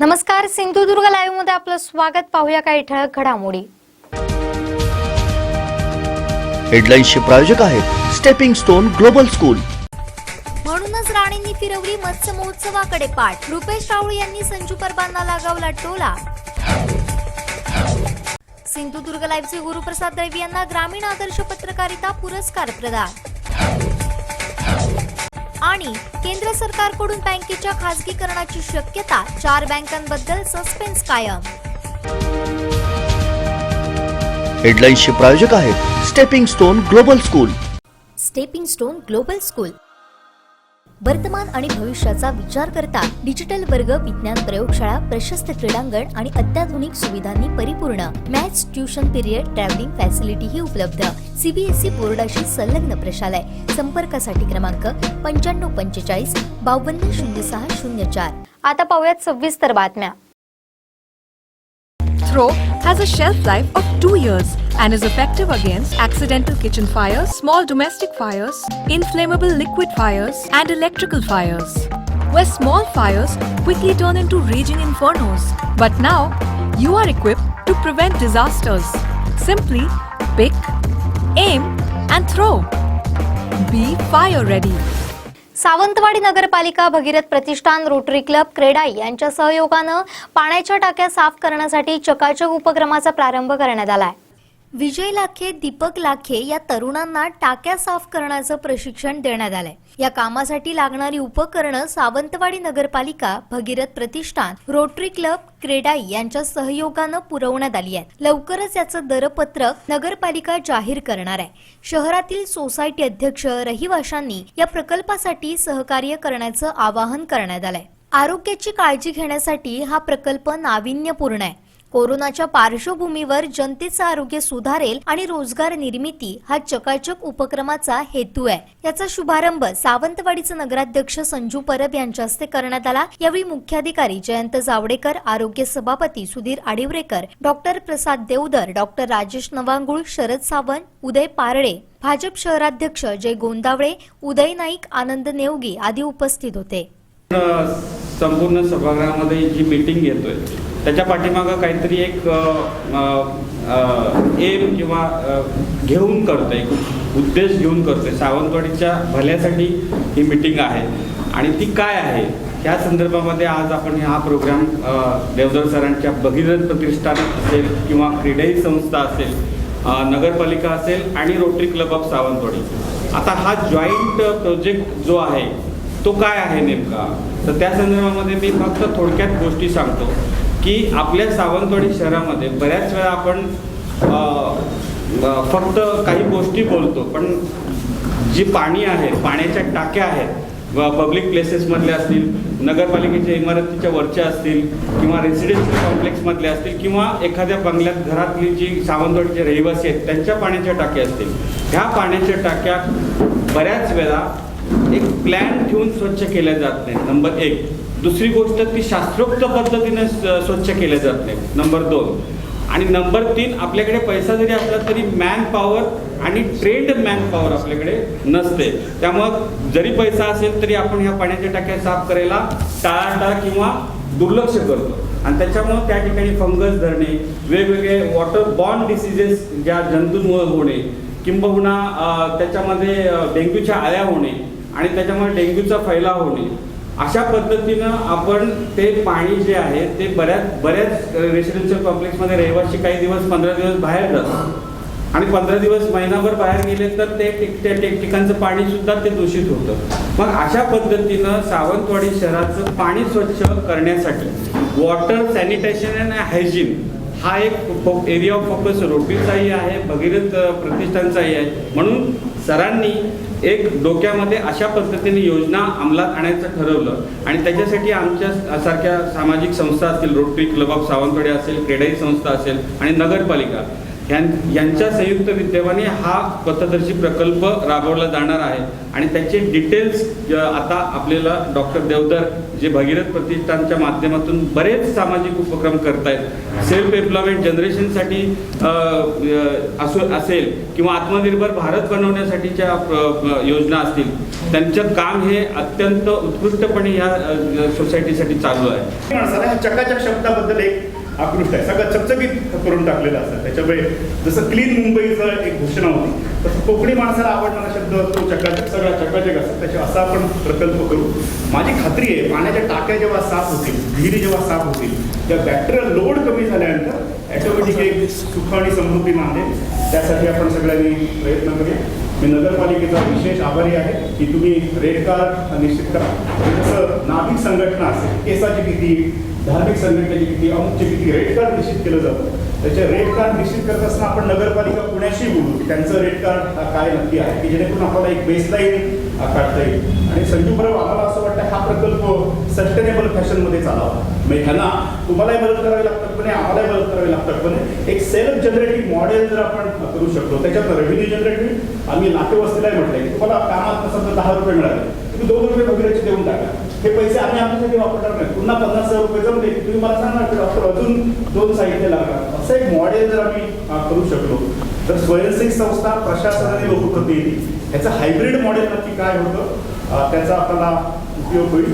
नमस्कार, सिंधुदुर्ग लाईव्ह मध्ये आपलं स्वागत. पाहूया काही ठळक घडामोडी. हेडलाईन्सचे प्रायोजक आहेत स्टेपिंग स्टोन ग्लोबल स्कूल. म्हणूनच राणींनी फिरवली मत्स्य महोत्सवाकडे पाठ. रुपेश राऊळ यांनी संजू परबांना लगावला टोला. सिंधुदुर्ग लाईव्हचे गुरुप्रसाद दैवी यांना ग्रामीण आदर्श पत्रकारिता पुरस्कार प्रदान. आणि केंद्र सरकारकडून बँकेच्या खासगीकरणाची शक्यता. 4 बँकांबद्दल सस्पेन्स कायम. हेडलाईन्सचे प्रायोजक आहेत stepping stone global school. Stepping stone global school वर्तमान आणि भविष्याचा विचार करता डिजिटल वर्ग, विज्ञान प्रयोगशाळा, प्रशस्त क्रीडांगण आणि अत्याधुनिक सुविधांनी परिपूर्ण. मॅथ्स, ट्युशन पिरियड, ट्रॅव्हलिंग फॅसिलिटीही उपलब्ध. सीबीएसई बोर्डाशी संलग्न प्रशालय. संपर्कासाठी क्रमांक 9545 520604. आता पाहूयात सविस्तर बातम्या. Throw has a shelf life of 2 years and is effective against accidental kitchen fires, small domestic fires, inflammable liquid fires, and electrical fires, where small fires quickly turn into raging infernos. But now, you are equipped to prevent disasters. Simply pick, aim, and throw. Be fire ready. Sawantwadi नगरपालिका, भगीरथ प्रतिष्ठान, rotary club, CREDAI यांच्या सहयोगानं पाण्याच्या टाक्या साफ करण्यासाठी चकाचक उपक्रमाचा प्रारंभ करण्यात आलाय. विजय लाखे, दीपक लाखे या तरुणांना टाक्या साफ करण्याचं प्रशिक्षण देण्यात आलंय. या कामासाठी लागणारी उपकरणं सावंतवाडी नगरपालिका, भगीरथ प्रतिष्ठान, रोटरी क्लब, क्रेडाई यांच्या सहयोगानं पुरवण्यात आली आहेत. लवकरच याचं दरपत्रक नगरपालिका जाहीर करणार आहे. शहरातील सोसायटी अध्यक्ष, रहिवाशांनी या प्रकल्पासाठी सहकार्य करण्याचं आवाहन करण्यात आलंय. आरोग्याची काळजी घेण्यासाठी हा प्रकल्प नाविन्यपूर्ण आहे. कोरोनाच्या पार्श्वभूमीवर जनतेचं आरोग्य सुधारेल आणि रोजगार निर्मिती हा चकाचक उपक्रमाचा हेतू आहे. याचा शुभारंभ सावंतवाडीचे नगराध्यक्ष संजू परब यांच्या हस्ते करण्यात आला. यावेळी मुख्याधिकारी जयंत जावडेकर, आरोग्य सभापती सुधीर आडिवरेकर, डॉक्टर प्रसाद देवधर, डॉक्टर राजेश नवांगुळ, शरद सावंत, उदय पारडे, भाजप शहराध्यक्ष जय गोंदावळे, उदय नाईक, आनंद नेवगी आदी उपस्थित होते. संपूर्ण सभागृहामध्ये जी मीटिंग घेतोय त्याच्या पाठीमागं काहीतरी एक एम किंवा घेऊन करतोय, उद्देश घेऊन करतोय. सावंतवाडीच्या भल्यासाठी ही मीटिंग आहे आणि ती काय आहे या संदर्भामध्ये आज आपण हा प्रोग्राम देवधर सरांच्या भगीरथ प्रतिष्ठान असेल किंवा क्रीडाई संस्था असेल, नगरपालिका असेल आणि रोटरी क्लब ऑफ सावंतवाडी, आता हा जॉईंट प्रोजेक्ट जो आहे तो काय आहे नेमका, तर त्या संदर्भामध्ये मी फक्त थोडक्यात गोष्टी सांगतो की आपल्या सावंतवाडी शहरामध्ये बऱ्याच वेळा आपण फक्त काही गोष्टी बोलतो, पण जी पाणी आहे, पाण्याच्या टाक्या आहेत, पब्लिक प्लेसेसमधल्या असतील, नगरपालिकेच्या इमारतीच्या वरच्या असतील किंवा रेसिडेन्शियल कॉम्प्लेक्समधल्या असतील किंवा एखाद्या बंगल्यात घरातली जी सावंतवाडीचे रहिवासी आहेत त्यांच्या पाण्याच्या टाक्या असतील, ह्या पाण्याच्या टाक्या बऱ्याच वेळा एक प्लॅन ठेवून स्वच्छ केल्या जात नाही. नंबर 1. दुसरी गोष्ट, ती शास्त्रोक्त पद्धतीने स्वच्छ केल्या जात नाही. नंबर 2. आणि नंबर 3, आपल्याकडे पैसा जरी असला तरी मॅन पॉवर आणि ट्रेंड मॅन पॉवर आपल्याकडे नसते. त्यामुळं जरी पैसा असेल तरी आपण ह्या पाण्याच्या टाक्या साफ करायला टाळाटाळ किंवा दुर्लक्ष करतो आणि त्याच्यामुळं त्या ठिकाणी फंगस धरणे, वेगवेगळे वॉटर बॉर्न डिसीजेस ज्या जंतूंमुळे होणे, किंबहुना त्याच्यामध्ये डेंग्यूच्या आळ्या होणे आणि त्याच्यामुळे डेंग्यूचा फैलाव होणे, अशा पद्धतीनं आपण ते पाणी जे आहे ते बऱ्याच रेसिडेन्शियल कॉम्प्लेक्समध्ये रहिवासी काही दिवस 15 दिवस बाहेर जातात आणि 15 दिवस महिनाभर बाहेर गेले तर ते ठिकाणचं पाणी सुद्धा ते दूषित होतं. मग अशा पद्धतीनं सावंतवाडी शहराचं पाणी स्वच्छ करण्यासाठी वॉटर सॅनिटेशन अँड हायजीन हा एक एरिया ऑफ फोकस रोटरीचाही आहे, भगीरथ प्रतिष्ठानचाही आहे. म्हणून सरांनी एक डोक्यामध्ये अशा पद्धतीने योजना अंमलात आणायचं ठरवलं आणि त्याच्यासाठी आमच्या सारख्या सामाजिक संस्था असतील, रोटरी क्लब ऑफ सावंतवाडी असेल, क्रेडाई संस्था असेल आणि नगरपालिका, यांच्या संयुक्त विद्यमाने हा पथदर्शी प्रकल्प राबवला जाणार आहे आणि त्याचे डिटेल्स आता आपल्याला डॉक्टर देवधर जे भगीरथ प्रतिष्ठानच्या माध्यमातून बरेच सामाजिक उपक्रम करतायत, सेल्फ एम्प्लॉयमेंट जनरेशनसाठी असेल किंवा आत्मनिर्भर भारत बनवण्यासाठीच्या योजना असतील, त्यांचं काम हे अत्यंत उत्कृष्टपणे या सोसायटीसाठी चालू आहे. माणसाला चकाचक शब्दाबद्दल एक आकृष्ट आहे, सगळं चकचकीत करून टाकलेलं असतं. त्याच्यामुळे जसं क्लीन मुंबईचं एक घोषणा होती तसं कोकणी माणसाला आवडणारा शब्द तो चकाचक, सगळा चकाचक असतो. त्याच्या असा आपण प्रकल्प करू. माझी खात्री आहे पाण्याच्या टाक्या जेव्हा साफ होतील, विहिरी जेव्हा साफ होतील, त्या बॅक्टेरियल लोड कमी झाल्यानंतर ॲटोमॅटिक एक सुख आणि समृद्धी नांदेल. त्यासाठी आपण सगळ्यांनी प्रयत्न करूया. मी नगरपालिकेचा विशेष आभारी आहे की तुम्ही रेड कार्ड निश्चित करा. जसं नाभिक संघटना असेल, केसाची किती, धार्मिक संघटनेची किती, अमुकचे किती रेड कार्ड निश्चित केलं जातं. त्याचे रेड कार्ड निश्चित करत असताना आपण नगरपालिका पुण्याशी बोलू की त्यांचं रेड कार्ड काय नक्की आहे, की जेणेकरून आपल्याला एक बेसलाईन काढता येईल. आणि संजू बरोबर आम्हाला असं वाटतं हा प्रकल्प सस्टेनेबल फॅशनमध्ये चालावा. म्हणजे ह्यांना तुम्हालाही मदत करावी लागतात पण आम्हालाही मदत करावी लागतात पण एक सेल्फ जनरेटिव्ह मॉडेल जर आपण करू शकतो, त्याच्यात रेव्हेन्यू जनरेटिव्ह. आम्ही नाते वस्तीलाही म्हटलंय की तुम्हाला कामात समजा 10 रुपये मिळाले, तुम्ही 2 रुपये भगीरथचे देऊन टाका. हे पैसे आम्ही आमच्यासाठी वापरणार नाही, पुन्हा 50,000 रुपये जमले तुम्ही मला सांगणार की डॉक्टर अजून 2 साहित्य लागणार. असं एक मॉडेल जर आम्ही करू शकलो तर स्वयंसेवी संस्था, प्रशासन आणि लोकप्रतिनिधी ह्याचं हायब्रिड मॉडेल नक्की काय होतं त्याचा आपल्याला उपयोग होईल.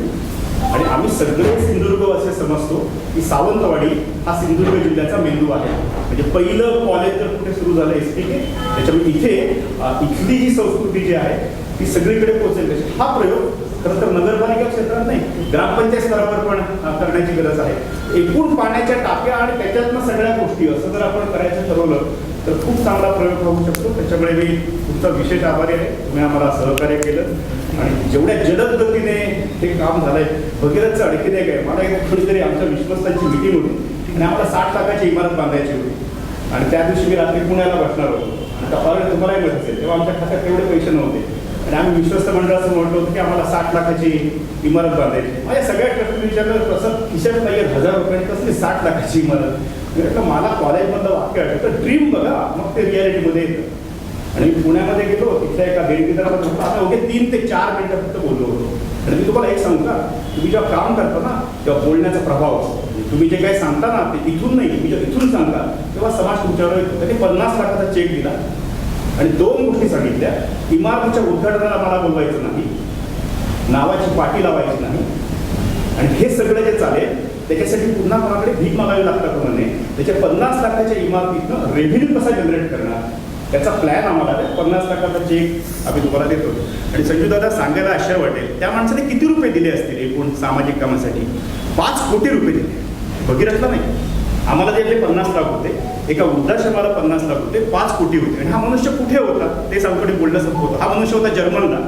आणि आम्ही सगळे सिंधुदुर्ग असे समजतो की सावंतवाडी हा सिंधुदुर्ग जिल्ह्याचा मेंदू आहे. म्हणजे पहिलं कॉलेज जर कुठे सुरू झालं STK, त्याच्यामुळे इथे इथली जी संस्कृती जी आहे ती सगळीकडे पोहोचेल. हा प्रयोग खरं तर नगरपालिका क्षेत्रात नाही, ग्रामपंचायत स्तरावर पण करण्याची गरज आहे. एकूण पाण्याच्या टाक्या आणि त्याच्यातनं सगळ्या गोष्टी असं जर आपण करायचं ठरवलं तर खूप चांगला प्रयोग होऊ शकतो. त्याच्यामुळे मी तुमचा विशेष आभारी आहे, तुम्ही आम्हाला सहकार्य केलं आणि जेवढ्या जलद गतीने हे काम झालंय. भगीरथचं आणखीन एक आहे, मला एक थोडीतरी आमच्या विश्वस्तांची मिटिंग होती आणि आम्हाला 60 लाखाची इमारत बांधायची होती आणि त्या दिवशी मी रात्री पुण्याला बसणार होतो. आता कारण तुम्हालाही माहिती असेल तेव्हा आमच्या खात्यात तेवढे पैसे नव्हते आणि आम्ही विश्वस्त मंडळाचं म्हटलं होतं की आम्हाला 60 लाखाची इमारत बांधायची. माझ्या सगळ्या ट्रस्टने विचारलं तसं खिशात नाही 1000 रुपये कसली 60 लाखाची इमारत. म्हटलं मला कॉलेजमधलं वाक्य आठवतं, ड्रीम बघा मग ते रियालिटीमध्ये येतं. आणि मी पुण्यामध्ये गेलो, तिथल्या एका देणगीदारामध्ये होतो, आता ओके 3 ते 4 मिनिटं फक्त बोललो होतो. आणि मी तुम्हाला एक सांगू का, तुम्ही जेव्हा काम करता ना तेव्हा बोलण्याचा प्रभाव असतो. तुम्ही जे काही सांगता ना ते इथून नाही, तुम्ही जेव्हा इथून सांगता तेव्हा समाज तुमच्यावर येतो. त्यांनी 50 लाखाचा चेक दिला आणि 2 गोष्टी सांगितल्या. इमारतीच्या उद्घाटनाला मला बोलवायचं नाही, नावाची पाटी लावायची नाही आणि हे सगळं जे चालेल त्याच्यासाठी पुन्हा कोणाकडे भीक मागावी लागतात म्हणे. त्याच्या 50 लाखाच्या इमारतीतनं रेव्हेन्यू कसा जनरेट करणार त्याचा प्लॅन आम्हाला 50 लाखाचा चेक आम्ही तुम्हाला देतो. आणि संजू दादा सांगायला आश्चर्य वाटेल, त्या माणसाने किती रुपये दिले असतील एकूण सामाजिक कामासाठी? 5 कोटी रुपये दिले. भगीरथला नाही, आम्हाला जे 50 लाख होते, एका वृद्धाश्रमाला 50 लाख होते, 5 कोटी होते. आणि हा मनुष्य कुठे होता ते सांगतो बोलणं संपवतो. हा मनुष्य होता जर्मनला,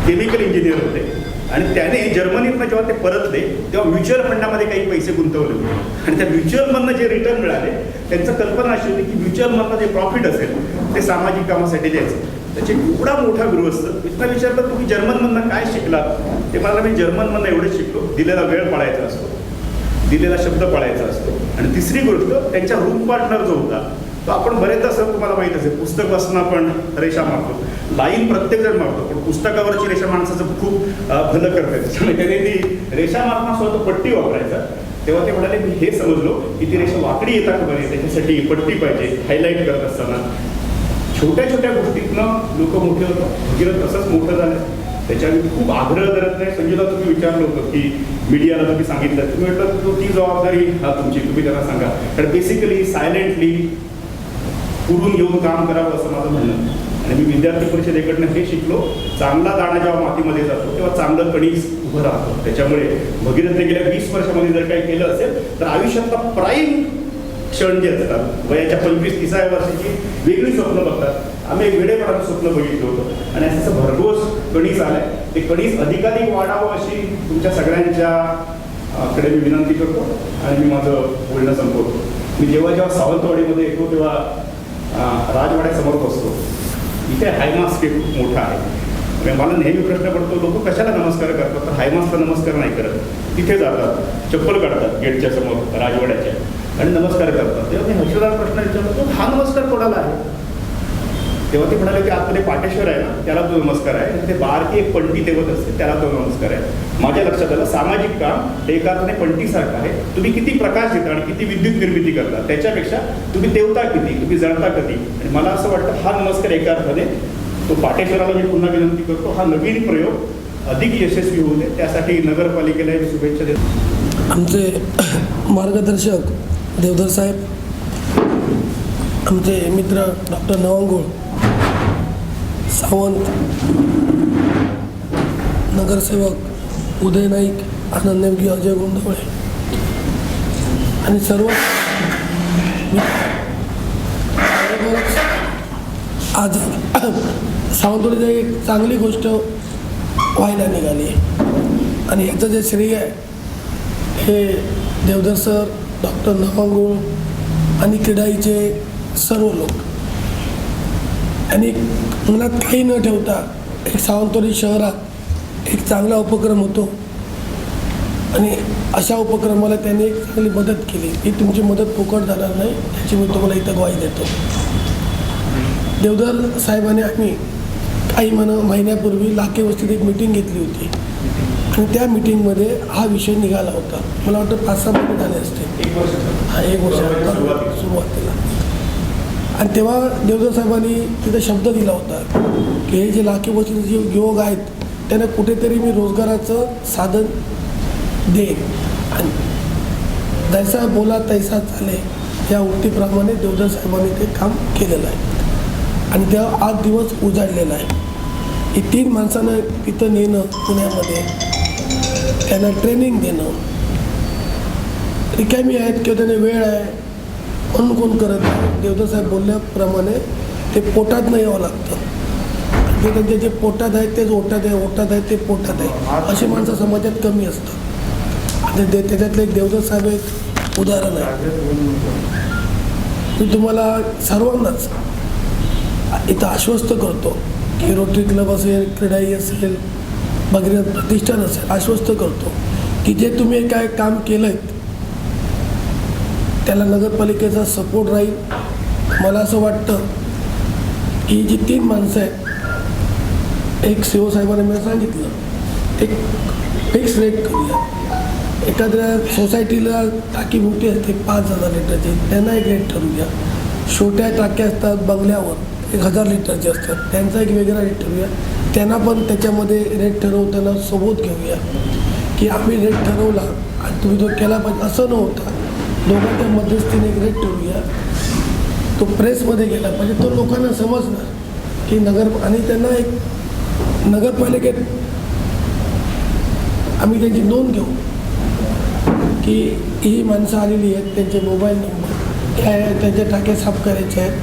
केमिकल इंजिनियर होते आणि त्याने जर्मनीतनं जेव्हा ते परतले तेव्हा म्युच्युअल फंडामध्ये काही पैसे गुंतवले होते आणि त्या म्युच्युअलमधनं जे रिटर्न मिळाले त्यांचं कल्पना अशी होती की म्युच्युअलमधनं जे प्रॉफिट असेल ते सामाजिक कामासाठी द्यायचं. त्याचे एवढा मोठा गृहस्थ. मी विचारलं तुम्ही जर्मनमधनं काय शिकलात? ते मला मी जर्मनमधनं एवढंच शिकलो, दिलेला वेळ पाळायचा असतो, दिलेला शब्द पाळायचा असतो. आणि तिसरी गोष्ट त्यांच्या रूम पार्टनर जो होता तो आपण बरेचदा सर तुम्हाला माहीत असेल पुस्तक वाचणं आपण रेषा मारतो, लाईन प्रत्येकजण मारतो, पण पुस्तकावरची रेषा माणसाचं खूप भलं करते. त्याच्यामुळे त्याने ती रेषा मारताना स्वतः पट्टी वापरायचा. तेव्हा ते म्हणाले मी हे समजलो की ती रेषा वाकडी येता का बरे, त्याच्यासाठी पट्टी पाहिजे हायलाईट करत असताना. छोट्या छोट्या गोष्टीतनं लोक मोठे होतात. भगीरथ तसंच मोठं झालं. त्याच्यावर खूप आग्रह करत नाही. संजूला तुम्ही विचारलं होतं की मीडियाला तुम्ही सांगितलं, तुम्ही म्हटलं ती जबाबदारी तुमची, तुम्ही त्यांना सांगा. तर बेसिकली सायलेंटली पुढून येऊन काम करावं असं माझं म्हणणं. आणि मी विद्यार्थी परिषदेकडनं हे शिकलो, चांगला दाणा जेव्हा मातीमध्ये जातो तेव्हा चांगलं कणीस उभं राहतं. त्याच्यामुळे भगीरथने गेल्या 20 वर्षामध्ये जर काही केलं असेल तर आयुष्यातला प्राईम क्षण जे असतात वयाच्या 25-30व्या वर्षाची वेगळी स्वप्न बघतात. आम्ही वेडेपणाचं स्वप्न बघितलं होतं आणि असं भरघोस कणीस आलंय. ते कणीस अधिकाधिक वाढावं अशी तुमच्या सगळ्यांच्या कडे मी विनंती करतो आणि मी माझं बोलणं संपवतो. मी जेव्हा सावंतवाडीमध्ये येतो तेव्हा राजवाड्यासमोर बसतो. इथे हायमास्क खूप मोठा आहे. मला नेहमी प्रश्न पडतो लोक कशाला नमस्कार करतात? तर हायमास्कला नमस्कार नाही करत, तिथे जातात, चप्पल काढतात गेटच्या समोर राजवाड्याच्या. आणि नमस्कार करतात. तेव्हा मी हर्षदाला प्रश्न विचारतो, हा नमस्कार कोणाला आहे? तेव्हा ते म्हणाले की आतमध्ये पाटेश्वर आहे ना, त्याला तो नमस्कार आहे, आणि ते बारकी एक पंटी देवत असते त्याला तो नमस्कार आहे. माझ्या लक्षात आलं सामाजिक काम हे एका अर्थाने पंटीसारखं आहे. तुम्ही किती प्रकाश देता आणि किती विद्युत निर्मिती करता त्याच्यापेक्षा तुम्ही देवता किती, तुम्ही जळता कधी. आणि मला असं वाटतं हा नमस्कार एका अर्थाने तो पाटेश्वराला मी पुन्हा विनंती करतो, हा नवीन प्रयोग अधिक यशस्वी होऊ दे, त्यासाठी नगरपालिकेला मी शुभेच्छा देतो. आमचे मार्गदर्शक देवधर साहेब, आमचे मित्र डॉक्टर नवांगुळ सावंत, नगरसेवक उदय नाईक, आनंद नेमकी, अजय गोंधवळे आणि सर्व आज सावंतवाडीची एक चांगली गोष्ट व्हायला निघाली आहे आणि याचं जे श्रेय आहे हे देवधर सर, डॉक्टर नवांगुळ आणि क्रीडाईचे सर्व लोक. आणि मनात काही न ठेवता एक सावंतवाडी शहरात एक चांगला उपक्रम होतो आणि अशा उपक्रमाला त्यांनी एक चांगली मदत केली. ही तुमची मदत फुकट जाणार नाही याची मी तुम्हाला इथं ग्वाही देतो. देवधर साहेबांनी आम्ही काही महिन्यापूर्वी लाखे वस्तीत एक मीटिंग घेतली होती आणि त्या मीटिंगमध्ये हा विषय निघाला होता. मला वाटतं 5-6 महिने झाले असते, 1 वर्ष सुरुवातीला. आणि तेव्हा देवधर साहेबांनी तिथे शब्द दिला होता की हे जे लाखे वस्तीचे जे युवक आहेत त्यांना कुठेतरी मी रोजगाराचं साधन देईन आणि जैसा बोला तैसा चाले या उक्तीप्रमाणे देवधर साहेबांनी ते काम केलेलं आहे आणि तेव्हा आज दिवस उजाडलेला आहे. ही 3 माणसांना तिथं नेणं पुण्यामध्ये, त्यांना ट्रेनिंग देणं, रिकामी आहेत किंवा त्यांना वेळ आहे म्हणून कोण करत नाही. देवधर साहेब बोलल्याप्रमाणे ते पोटात नाही यावं लागतं. ते त्यांचे जे पोटात आहेत तेच ओटात आहे, ओटात आहे ते पोटात आहे, अशी माणसं समाजात कमी असतात. आणि त्याच्यातलं एक देवधर साहेब एक उदाहरण आहे. मी तुम्हाला सर्वांनाच इथं आश्वस्त करतो की रोटरी क्लब असेल, क्रीडाई असेल, भगीरथ प्रतिष्ठान असेल, आश्वस्त करतो की जे तुम्ही काय काम केलं आहे त्याला नगरपालिकेचा सपोर्ट राहील. मला असं वाटतं की जी 3 माणसं आहेत, एक सीओ साहेबांनी मला सांगितलं एक फिक्स रेट करूया. एखाद्या सोसायटीला टाकी मोठी असते 5,000 लिटरची, त्यांना एक रेट ठरवूया. छोट्या टाक्या असतात बंगल्यावर 1,000 लिटरचे असतात, त्यांचा एक वेगळा रेट ठरवूया. त्यांना पण त्याच्यामध्ये रेट ठरवताना सोबत घेऊया की आम्ही रेट ठरवला आणि तुम्ही तो केला पाहिजे असं न होता दोघांच्या मध्यस्थीने एक रेट ठरवूया. तो प्रेसमध्ये गेला पाहिजे, तो लोकांना समजणार की आणि त्यांना एक नगरपालिकेत आम्ही त्यांची नोंद घेऊ की ही माणसं आलेली आहेत, त्यांचे मोबाईल नंबर काय आहे, त्यांच्या टाक्या साफ करायचे आहेत,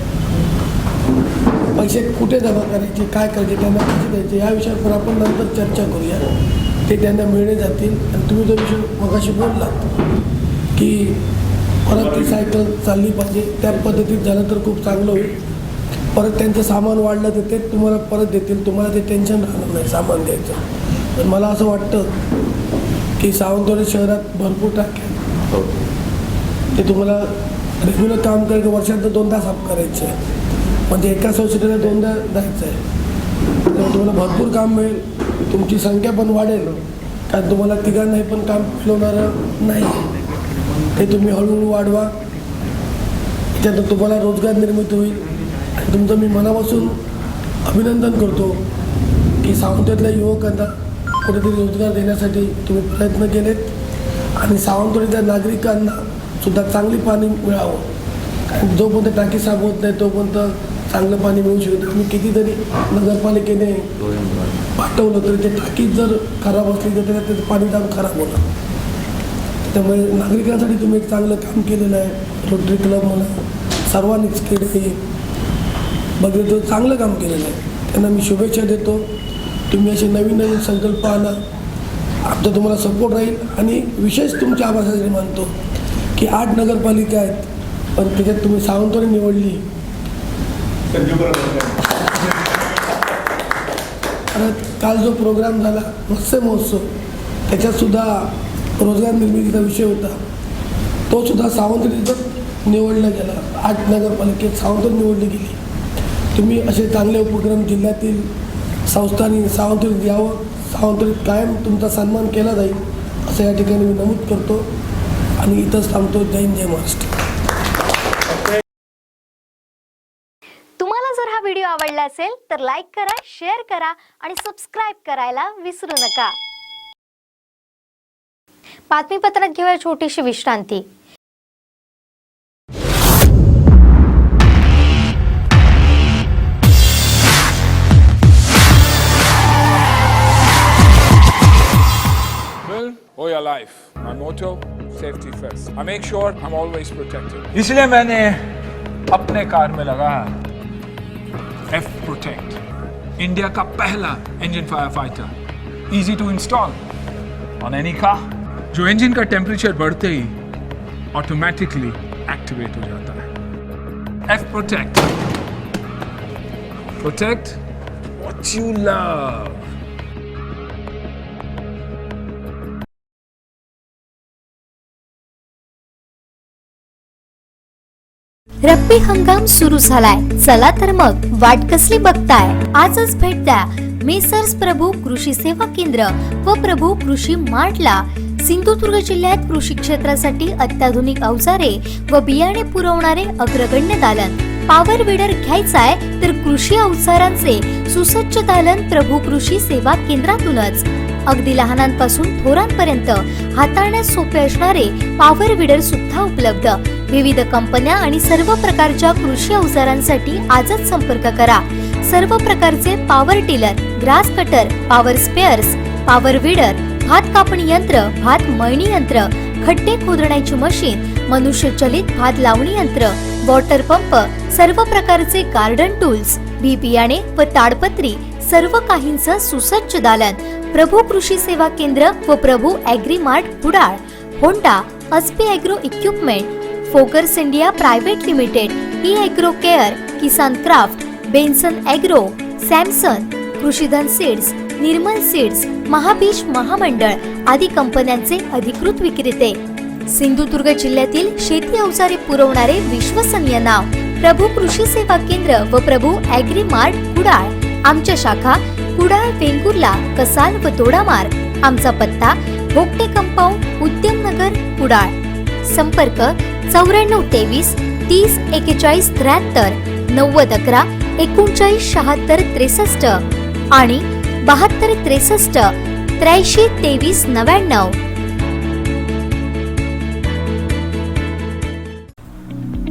पैसे कुठे जमा करायचे, काय करायचे, त्यांना पैसे द्यायचे, या विषयावर आपण नंतर चर्चा करूया. ते त्यांना मिळले जातील. आणि तुम्ही जो विषय मगाशी बोललात की परत ती सायकल चालली पाहिजे, त्या पद्धतीत झालं तर खूप चांगलं होईल. परत त्यांचं सामान वाढलं तर ते तुम्हाला परत देतील, तुम्हाला ते टेन्शन राहणार नाही सामान द्यायचं. पण मला असं वाटतं की सावंतवाडी शहरात भरपूर टाक्या ते तुम्हाला रेग्युलर काम करायचं, वर्षात 2दा साफ करायचं आहे, म्हणजे एका सोसायटीला 2दा जायचं आहे. त्यामुळे तुम्हाला भरपूर काम मिळेल, तुमची संख्या पण वाढेल, कारण तुम्हाला तिघांनाही पण काम मिळवणारं नाही. ते तुम्ही हळूहळू वाढवा, त्याच्यातून तुम्हाला रोजगार निर्मिती होईल. आणि तुमचं मी मनापासून अभिनंदन करतो की सावंतवाडीतल्या युवकांना कुठेतरी रोजगार देण्यासाठी तुम्ही प्रयत्न केलेत आणि सावंतवाडीतल्या नागरिकांना सुद्धा चांगली पाणी मिळावं. कारण जोपर्यंत टाकी साफ होत नाही तोपर्यंत चांगलं पाणी मिळू शकतं. तुम्ही कितीतरी नगरपालिकेने पाठवलं तरी ते टाकी जर खराब असली तर त्याचं पाणी दाब खराब होणार. त्यामुळे नागरिकांसाठी तुम्ही एक चांगलं काम केलेलं आहे. रोटरी क्लब म्हणा, सर्वांनीच केले, बघितलं चांगलं काम केलेलं आहे. त्यांना मी शुभेच्छा देतो. तुम्ही असे नवीन नवीन संकल्प आणा, आमचा तुम्हाला सपोर्ट राहील. आणि विशेष तुमच्या आभासासाठी मानतो की 8 नगरपालिका आहेत पण त्याच्यात तुम्ही सावंतवाडी निवडली. परत काल जो प्रोग्राम झाला मत्स्य महोत्सव, त्याच्यातसुद्धा रोजगार निर्मितीचा विषय होता. तो सुद्धा सावंतवाडीतच निवडला गेला. 8 नगरपालिकेत सावंतवाडी निवडली गेली. तुम्ही असे चांगले उपक्रम जिल्ह्यातील संस्थांनी सावंतवाडीत यावं, सावंतवाडीत कायम तुमचा सन्मान केला जाईल असं या ठिकाणी मी नमूद करतो आणि इथंच थांबतो. जय हिंद, जय महाराष्ट्र. तुम्हाला जर हा व्हिडिओ आवडला असेल तर लाईक करा, शेअर करा आणि सबस्क्राईब करायला विसरू नका. बातमीपत्रात घेऊया छोटीशी विश्रांती. or your life. My motto, safety first. I make sure I'm always protected. इसलिए मैंने अपने कार में लगा है F Protect, इंडिया का पहला engine fire fighter. Easy to install on any car. जो इंजन का टेम्परेचर बढ़ते ही ऑटोमेटिकली एक्टिवेट हो जाता है. F Protect. Protect what you love. रब्बी हंगाम सुरू झालाय. चला तर मग वाट कसली बघताय, आजच भेट द्या मेसर्स प्रभू कृषी सेवा केंद्र व प्रभू कृषी मार्टला. सिंधुदुर्ग जिल्ह्यात कृषी क्षेत्रासाठी अत्याधुनिक अवजारे व बियाणे पुरवणारे अग्रगण्य दालन. पॉवर विडर घ्यायचाय तर कृषी अवजारांचे सुसज्ज दालन प्रभू कृषी सेवा केंद्रातूनच. अगदी लहानांपासून थोरांपर्यंत हाताळण्यास सोपे असणारे पॉवर विडर सुद्धा उपलब्ध. विविध कंपन्या आणि सर्व प्रकारच्या कृषी अवजारांसाठी आजच संपर्क करा. सर्व प्रकारचे power tiller, grass cutter, power spares, power weeder, भात कापणी यंत्र, भात मळणी यंत्र, खड्डे खोदण्याची मशीन, मनुष्यचलित भात लावणी यंत्र, वॉटर पंप, सर्व प्रकारचे गार्डन टूल्स, बी बियाणे व ताडपत्री, सर्व काहींचं सुसज्ज दालन. प्रभू कृषी सेवा केंद्र व Prabhu agri mart Kudal. Honda, Aspee agro equipment, फोकर्स India private limited, e agro care, Kisan craft, Benson agro, Samson, Krishidhan seeds, Nirmal seeds, Mahabeej महामंडळ आदी कंपन्यांचे अधिकृत विक्रेते. सिंधुदुर्ग जिल्ह्यातील शेती अवजारे पुरवणारे विश्वसनीय नाव प्रभू कृषी सेवा केंद्र व प्रभू ॲग्री मार्ट कुडाळ. आमच्या शाखा कुडाळ, वेंगुर्ला, कसाल व दोडामार्ग. आमचा पत्ता भोगटे कंपाऊंड, उद्यमनगर, कुडाळ. संपर्क 9423 30 41 73, 90 11 39 76 63 आणि 72 63 83 23 99.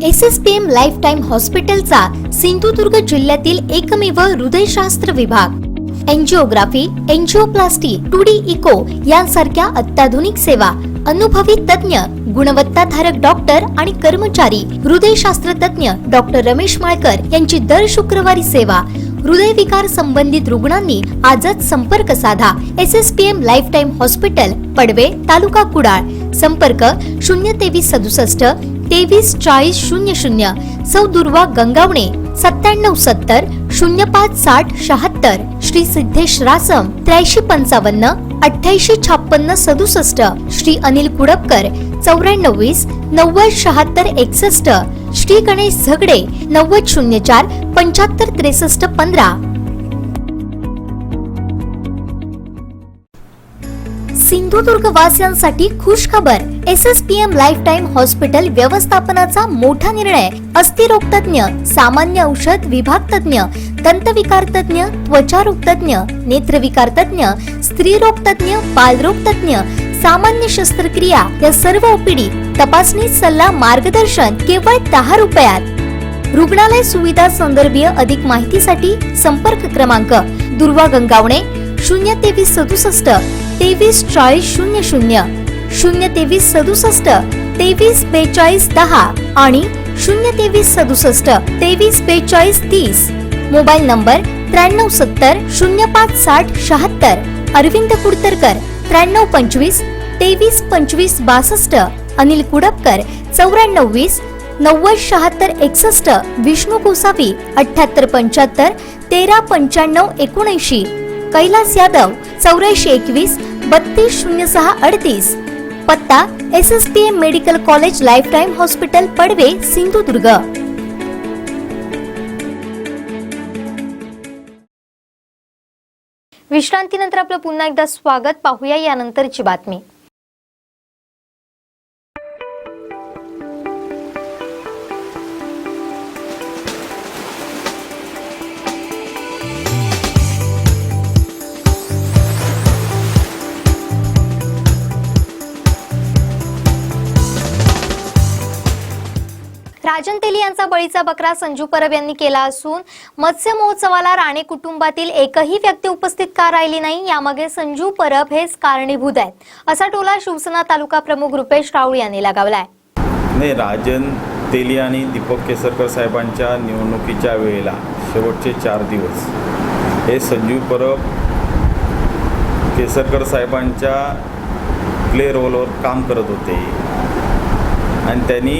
SSPM लाईफटाईम हॉस्पिटलचा सिंधुदुर्ग जिल्ह्यातील एकमेव हृदयशास्त्र विभाग. एंजिओग्राफी, एंजिओप्लास्टी, 2D इको यांसारख्या अत्याधुनिक सेवा. अनुभवी तज्ञ, गुणवत्ताधारक डॉक्टर आणि कर्मचारी. हृदयशास्त्र तज्ञ डॉक्टर रमेश माळकर यांची दर शुक्रवारी सेवा. हृदयविकार संबंधित रुग्णांनी आजच संपर्क साधा. SSPM लाईफटाईम हॉस्पिटल, पडवे, तालुका कुडाळ. संपर्क 023 67 23 40 00. सौ दुर्वा गंगावणे 97 70 05 60 76. श्री सिद्धेश रासम 83 55 88 56 67. श्री अनिल कुडपकर 94 20 90 76 61. श्री गणेश झगडे 90 04 75 63 15. सिंधुदुर्ग वासियांसाठी खुश खबर. SSPM लाईफटाईम हॉस्पिटल व्यवस्थापनाचा मोठा निर्णय. अस्थिरोग तज्ञ, सामान्य औषध विभाग तज्ञ, दंतविकार तज्ञ, त्वचारोग तज्ञ, नेत्रविकार तज्ञ, स्त्रीरोग तज्ञ, बालरोग तज्ञ, सामान्य शस्त्रक्रिया या सर्व OPD, तपासणी, सल्ला, मार्गदर्शन केवळ 10 रुपयात. रुग्णालय सुविधा संदर्भीय अधिक माहितीसाठी संपर्क क्रमांक दुर्वा गंगावणे 023 67 23 40 00, 023 67 23 42 10 आणि 023 67 23 42 30. Mobile number 93 70 05 60 76. अरविंद कुडतरकर 93 25 23 25 62. अनिल कुडपकर 94 20 90 76 61. विष्णू गोसावी 78 75 13 95 79. कैलास यादव 84 21 32 06 38. पत्ता SSPM medical college life time hospital Padve Sindhudurg. विश्रांतीनंतर आपलं पुन्हा एकदा स्वागत. पाहूया यानंतरची बातमी. राजन तेली यांचा बळीचा बकरा संजू परब यांनी केला असून मत्स्य महोत्सवाला राणे कुटुंबातील एकही व्यक्ती उपस्थित का राहिली नाही यामागे संजू परब हेच कारणीभूत आहेत, असा टोला शिवसेना तालुका प्रमुख रुपेश राऊळ यांनी लगावलाय. नाही, राजन तेली आणि दीपक केसरकर साहेबांच्या निवडणुकीच्या वेळेला शेवटचे 4 दिवस हे संजू परब केसरकर साहेबांच्या प्ले रोलवर काम करत होते आणि त्यांनी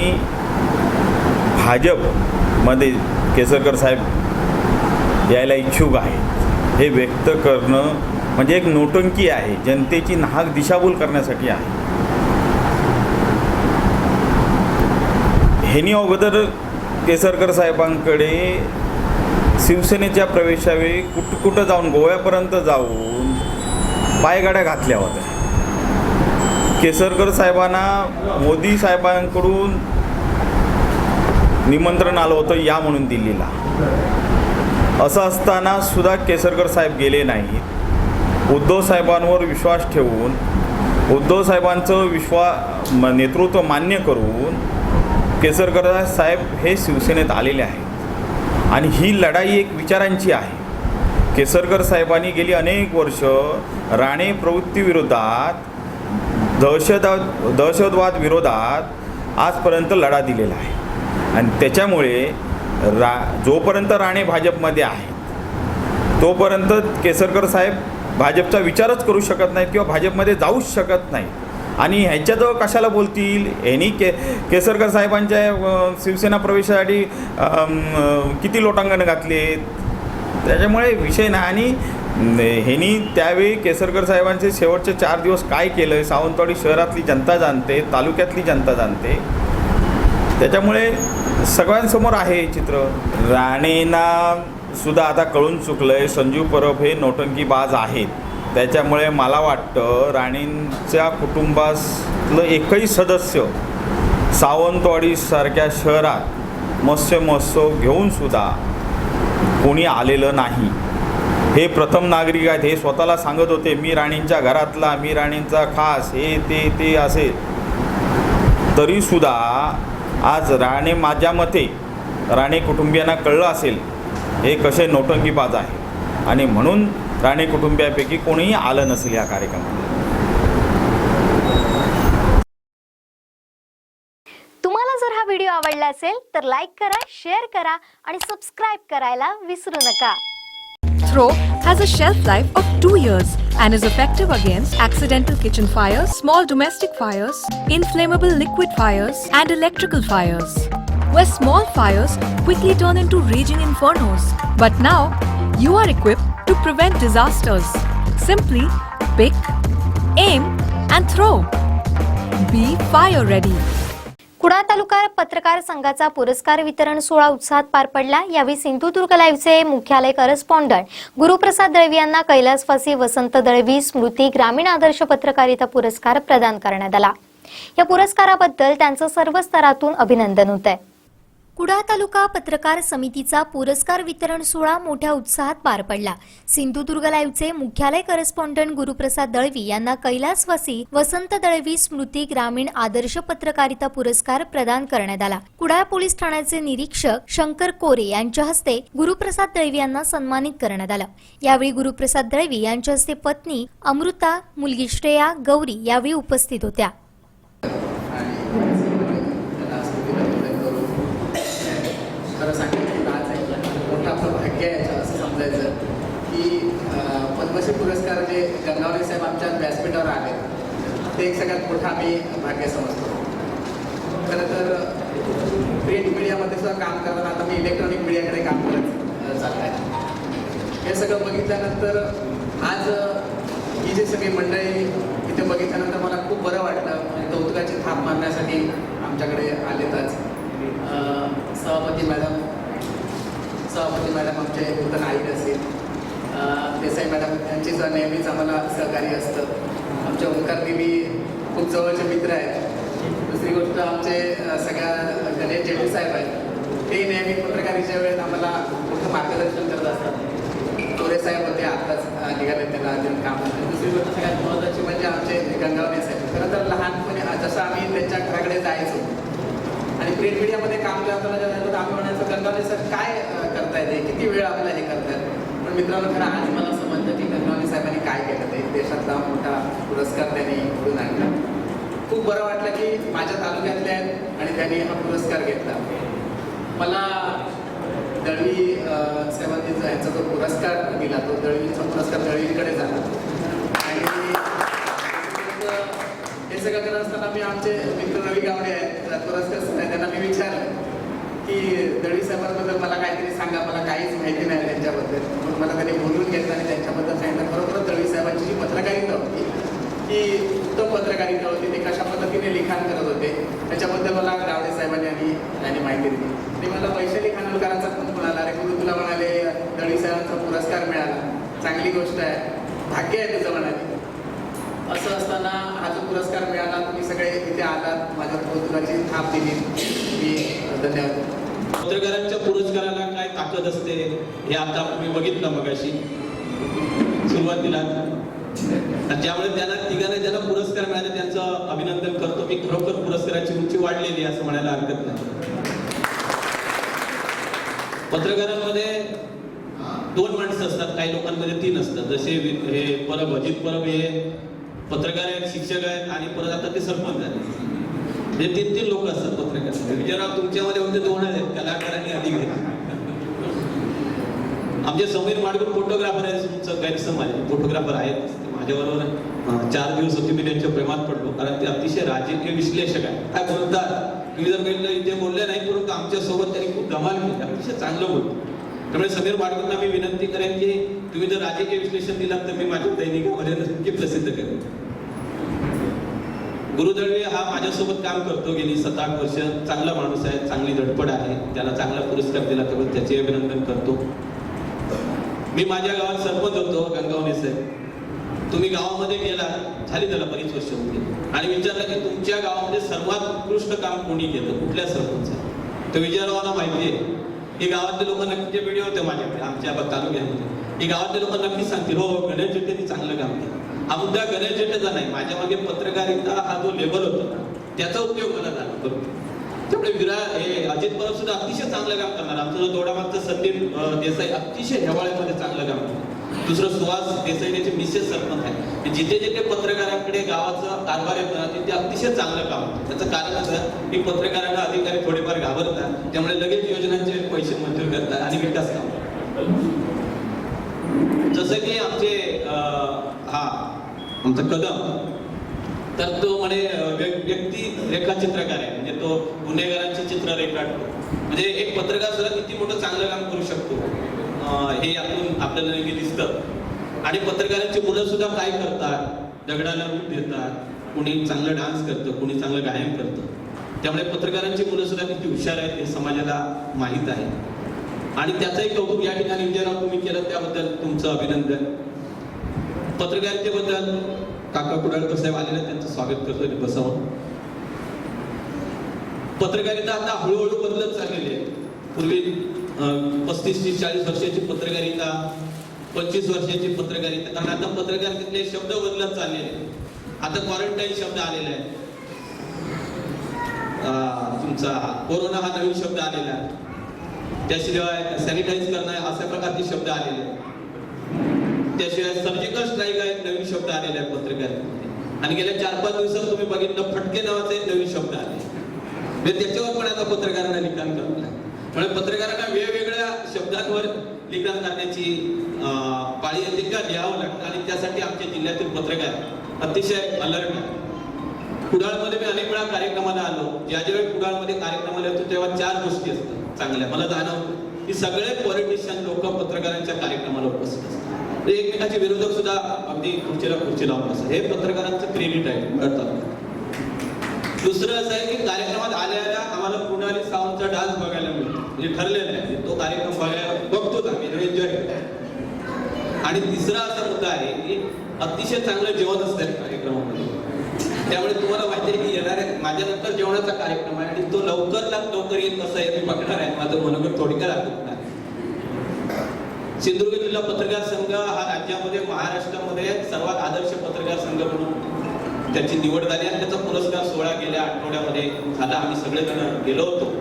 भाजपमध्ये केसरकर साहेब यायला इच्छुक आहेत हे व्यक्त करणं म्हणजे एक नोटंकी आहे, जनतेची नाहक दिशाभूल करण्यासाठी आहे. ह्यांनी अगोदर केसरकर साहेबांकडे शिवसेनेच्या प्रवेशावेळी कुठं जाऊन गोव्यापर्यंत जाऊन पायगाड्या घातल्या होत्या. केसरकर साहेबांना मोदी साहेबांकडून निमंत्रण आलं होतं या म्हणून दिल्लीला. असं असताना सुद्धा केसरकर साहेब गेले नाहीत. उद्धव साहेबांवर विश्वास ठेवून उद्धव साहेबांचं नेतृत्व मान्य करून केसरकर साहेब हे शिवसेनेत आलेले आहेत आणि ही लढाई एक विचारांची आहे. केसरकर साहेबांनी गेली अनेक वर्ष राणे प्रवृत्तीविरोधात दहशतवाद विरोधात आजपर्यंत लढा दिलेला आहे आणि त्याच्यामुळे जोपर्यंत राणे भाजपमध्ये आहेत तोपर्यंत केसरकर साहेब भाजपचा विचारच करू शकत नाहीत किंवा भाजपमध्ये जाऊच शकत नाही. आणि ह्याच्याजवळ कशाला बोलतील? ह्यांनी केसरकर साहेबांच्या शिवसेना प्रवेशासाठी किती लोटांगण घातलेत, त्याच्यामुळे विषय नाही. आणि ह्यांनी त्यावेळी केसरकर साहेबांचे शेवटचे 4 दिवस काय केलं सावंतवाडी शहरातली जनता जाणते, तालुक्यातली जनता जाणते. त्याच्यामुळे सगळ्यांसमोर आहे हे चित्र. राणेंना सुद्धा आता कळून चुकलं आहे संजू परब हे नौटंकीबाज आहेत. त्याच्यामुळे मला वाटतं राणेंच्या कुटुंबातलं एकही सदस्य सावंतवाडीसारख्या शहरात मत्स्य महोत्सव घेऊनसुद्धा कोणी आलेलं नाही. हे प्रथम नागरिक आहेत, हे स्वतःला सांगत होते मी राणेंच्या घरातला, मी राणेंचा खास, हे ते असेल. तरीसुद्धा आज राणे माझ्या मते राणे कुटुंबियांना कळलं असेल हे कसे नौटंकीबाज आहे आणि म्हणून राणे कुटुंबियापैकी कोणीही आलं नसेल या कार्यक्रमाला. तुम्हाला जर हा व्हिडिओ आवडला असेल तर लाईक करा, शेअर करा आणि सबस्क्राईब करायला विसरू नका. Throw has a shelf life of 2 years and is effective against accidental kitchen fires, small domestic fires, inflammable liquid fires, and electrical fires, where small fires quickly turn into raging infernos. But now, you are equipped to prevent disasters. Simply pick, aim, and throw. Be fire ready. Kudal तालुका पत्रकार संघाचा पुरस्कार वितरण सोहळा उत्साहात पार पडला. यावेळी सिंधुदुर्ग लाईव्हचे मुख्यालय करस्पॉन्डंट गुरुप्रसाद दळवी यांना कैलासवासी वसंत दळवी स्मृती ग्रामीण आदर्श पत्रकारिता पुरस्कार प्रदान करण्यात आला. या पुरस्काराबद्दल त्यांचं सर्व स्तरातून अभिनंदन होत आहे. कुडाळ तालुका पत्रकार समितीचा पुरस्कार वितरण सोहळा मोठ्या उत्साहात पार पडला. सिंधुदुर्ग लाईव्हचे मुख्यालय करस्पॉन्डंट गुरुप्रसाद दळवी यांना कैलासवासी वसंत दळवी स्मृती ग्रामीण आदर्श पत्रकारिता पुरस्कार प्रदान करण्यात आला. कुडाळ पोलीस ठाण्याचे निरीक्षक शंकर कोरे यांच्या हस्ते गुरुप्रसाद दळवी यांना सन्मानित करण्यात आलं. यावेळी गुरुप्रसाद दळवी यांच्या हस्ते पत्नी अमृता, मुलगी श्रेया, गौरी यावेळी उपस्थित होत्या. खरं सांगितलं आज एक मोठं आपलं भाग्य आहे असं समजायचं की पद्मश्री पुरस्कार जे गंगावले साहेब आमच्या व्यासपीठावर आले ते एक सगळ्यात मोठं आम्ही भाग्य समजतो. खरं तर प्रिंट मीडियामध्ये सुद्धा काम करताना आता मी इलेक्ट्रॉनिक मीडियाकडे काम करत चालत आहे. हे सगळं बघितल्यानंतर आज ही जी सगळी मंडळी इथे ते बघितल्यानंतर मला खूप बरं वाटलं आणि कौतुकाची थाप मारण्यासाठी आमच्याकडे आलेतच सभापती मॅडम आमचे नूतन आईर असतील, देसाई मॅडम यांची नेहमीच आम्हाला सहकार्य असतं. आमच्या ओंकार देवी खूप जवळचे मित्र आहेत. दुसरी गोष्ट आमचे सगळ्या गणेश जेठे साहेब आहेत, ते नेहमी पत्रकारीच्या वेळेत आम्हाला मोठं मार्गदर्शन करत असतात. तोरे साहेब होते, आत्ताच निघाले त्यांना अजून काम. दुसरी गोष्ट सगळ्यात महत्त्वाची म्हणजे आमचे गंगावणे साहेब. खरं तर लहानपणी जसं आम्ही त्यांच्या घराकडे जायचो आणि प्रिंट मीडियामध्ये काम करताना जेव्हा आम्ही म्हणायचं गंगावणे सर काय करतायत, किती वेळ आपल्याला हे करतायत. पण मित्रांनो, खरं आज मला समजलं की गंगावणे साहेबांनी काय केलं. ते देशातला मोठा पुरस्कार त्यांनी निवडून आणला. खूप बरं वाटलं की माझ्या तालुक्यातले आहेत आणि त्यांनी हा पुरस्कार घेतला. मला दळवी साहेबांनी यांचा जो पुरस्कार दिला तो दळवीचा पुरस्कार दळवीकडे झाला. आणि हे सगळं करत असताना मी आमचे मित्र रवी गावडे आहेत, पुरस्कार त्यांना मी विचारलं की दळवी साहेबांबद्दल मला काहीतरी सांगा, मला काहीच माहिती नाही त्यांच्याबद्दल. म्हणून मला त्यांनी बोलून घेतलं आणि त्यांच्याबद्दल सांगितलं. खरोखर दळवी साहेबांची जी पत्रकारिता होती ती उत्तम पत्रकारिता होती. ते कशा पद्धतीने लिखाण करत होते त्याच्याबद्दल मला गावडे साहेबांनी माहिती दिली. ते मला वैशाली खानोलकरांचा फोन म्हणाला, अरे गुरु तुला म्हणाले दळवी साहेबांचा पुरस्कार मिळाला, चांगली गोष्ट आहे, भाग्य आहे तुझं म्हणाले. असं असताना हा जो पुरस्कार मिळाला, तुम्ही सगळे इथे आलात, माझ्या कौतुकाची थाप दिली, मी धन्यवाद. पत्रकारांच्या पुरस्काराला काय ताकद असते हे आता मी बघितलं मगाशी सुरुवातीला. त्यामुळे त्यांना तिघांना ज्यांना पुरस्कार मिळाले त्यांचं अभिनंदन करतो. मी खरोखर पुरस्काराची उंची वाढलेली असं म्हणायला हरकत नाही. पत्रकारांमध्ये 2 माणसं असतात, काही लोकांमध्ये 3 असतात. जसे हे अजित परब हे पत्रकार आहेत, शिक्षक आहेत आणि परत आता ते सरपंच आहेत. म्हणजे 3 लोक असतात पत्रकार. विजयराव तुमच्यामध्ये होते 2 आहेत, कलाकारांनी अधिक आहेत. आमचे समीर माडगुळ फोटोग्राफर आहेत, तुमचं गैरसमज आहे, फोटोग्राफर आहेत. माझ्याबरोबर 4 दिवस होते, मी त्यांच्या प्रेमात पडलो कारण ते अतिशय राजकीय विश्लेषक आहे. काय बोलतात मी जर काही इथे बोलले नाही, परंतु आमच्यासोबत त्यांनी खूप धमाल केली, अतिशय चांगलं बोलतो. त्यामुळे समीर माडगुळला मी विनंती करेन की तुम्ही जर राजकीय विश्लेषण दिलात तर मी माझ्या दैनिकामध्ये नक्की प्रसिद्ध करेन. गुरु दळवी हा माझ्यासोबत काम करतो गेली 7-8 वर्ष. चांगला माणूस आहे, चांगली धडपड आहे. त्याला चांगला पुरस्कार दिला त्यामुळे त्याचे अभिनंदन करतो. मी माझ्या गावात सरपंच होतो, गंगावणे साहेब. तुम्ही गावामध्ये गेला, झाली त्याला बरीच वर्ष होती, आणि विचारलं की तुमच्या गावामध्ये सर्वात उत्कृष्ट काम कोणी केलं, कुठल्या सरपंच. तर विजयरावांना माहिती आहे. हे गावातले लोक नक्की व्हिडिओ होते माझ्याकडे आमच्या तालुक्यामध्ये. हे गावातले लोक नक्की सांगतील हो गणेश जेठेंनी चांगलं काम केलं. हा मुद्दा गणेश जेठेचा नाही, माझ्या मागे पत्रकारिता हा जो लेबल होता त्याचा उपयोग मला झाला करतो. त्यामुळे हे अजित परब सुद्धा अतिशय चांगलं काम करणार. आमचा जो दोडामागचा संदीप देसाई अतिशय हिवाळ्यामध्ये चांगलं काम करतो. दुसरं सुहास देसाई त्याचे मिसेस सरपंच आहे. जिथे जिथे पत्रकारांकडे गावाचा कारभार येतो ना तिथे अतिशय चांगलं काम होतं. त्याचं कारण असं की पत्रकारांना अधिकारी थोडेफार घाबरतात, त्यामुळे लगेच योजनांचे पैसे मंजूर करतात आणि विकास काम. जसं की आमचे आमचा कदम, तर तो म्हणे व्यक्ती रेखाचित्रकार आहे. म्हणजे तो गुन्हेगारांची चित्र रेखाटतो. म्हणजे एक पत्रकार सुद्धा किती मोठं चांगलं काम करू शकतो हे यातून आपल्याला दिसतं. आणि पत्रकारांची मुलं सुद्धा काय करतात, दगडाला रूप देतात. कोणी चांगलं डान्स करतं, कोणी चांगलं गायन करतं. त्यामुळे पत्रकारांची मुलं सुद्धा किती हुशार आहेत हे समाजाला माहीत आहे. आणि त्याचंही कौतुक या ठिकाणी विजयराव तुम्ही केलं, त्याबद्दल तुमचं अभिनंदन. पत्रकारितेबद्दल काका कुडाळकर साहेब आलेले, त्यांचं स्वागत करतो बसावं. पत्रकारिता आता हळूहळू बदलत चाललेली आहे. पूर्वी 35-40 वर्षाची पत्रकारिता, 25 वर्षाची पत्रकारिता, कारण आता पत्रकारितेतले शब्द बदलत चाललेले. आता क्वारंटाईन शब्द आलेला आहे, तुमचा कोरोना हा नवीन शब्द आलेला आहे. त्याशिवाय सॅनिटाईज करणं अशा प्रकारचे शब्द आलेले आहेत. त्याशिवाय सर्जिकल स्ट्राईक हा एक नवीन शब्द आलेला आहे पत्रकारितेमध्ये. आणि गेल्या 4-5 दिवसात तुम्ही बघितलं फटके नावाचा एक नवीन शब्द आले. म्हणजे त्याच्यावर पण आता पत्रकारांना लिखाण करत नाही. म्हणजे पत्रकारांना वेगवेगळ्या शब्दांवर लिखाण करण्याची पाळी येते का लिहावं लागतं. आणि त्यासाठी आमच्या जिल्ह्यातील पत्रकार अतिशय अलर्ट आहे. कुडाळमध्ये मी अनेक वेळा कार्यक्रमाला आलो. ज्या ज्यावेळी कुडाळमध्ये कार्यक्रमाला येतो तेव्हा 4 गोष्टी असतात चांगल्या मला जाणवतं. की सगळे पॉलिटिशियन लोक पत्रकारांच्या कार्यक्रमाला उपस्थित असतात. ते एकमेकाचे विरोधक सुद्धा अगदी खुर्ची लावून असतात. हे पत्रकारांचं क्रेडिट आहे करतात. दुसरं असं आहे की कार्यक्रमात आल्याला आम्हाला मृणाली सावंतचा डान्स बघायला मिळतो, म्हणजे ठरलेलं आहे तो कार्यक्रम बघायला बघतोच आम्ही, एन्जॉय करतो. आणि तिसरा असा मुद्दा आहे की अतिशय चांगलं जेवण असतं कार्यक्रमामध्ये. त्यामुळे तुम्हाला माहिती आहे की येणाऱ्या माझ्यानंतर जेवणाचा कार्यक्रम आहे आणि तो लवकर येत कसं आहे मी बघणार आहे. माझं मनोगत थोडक्यात दाखवणार आहे. सिंधुदुर्ग जिल्हा पत्रकार संघ हा राज्यामध्ये महाराष्ट्रामध्ये सर्वात आदर्श पत्रकार संघ म्हणून त्याची निवड झाली आणि त्याचा पुरस्कार सोहळा गेल्या आठवड्यामध्ये झाला. आम्ही सगळेजण गेलो होतो.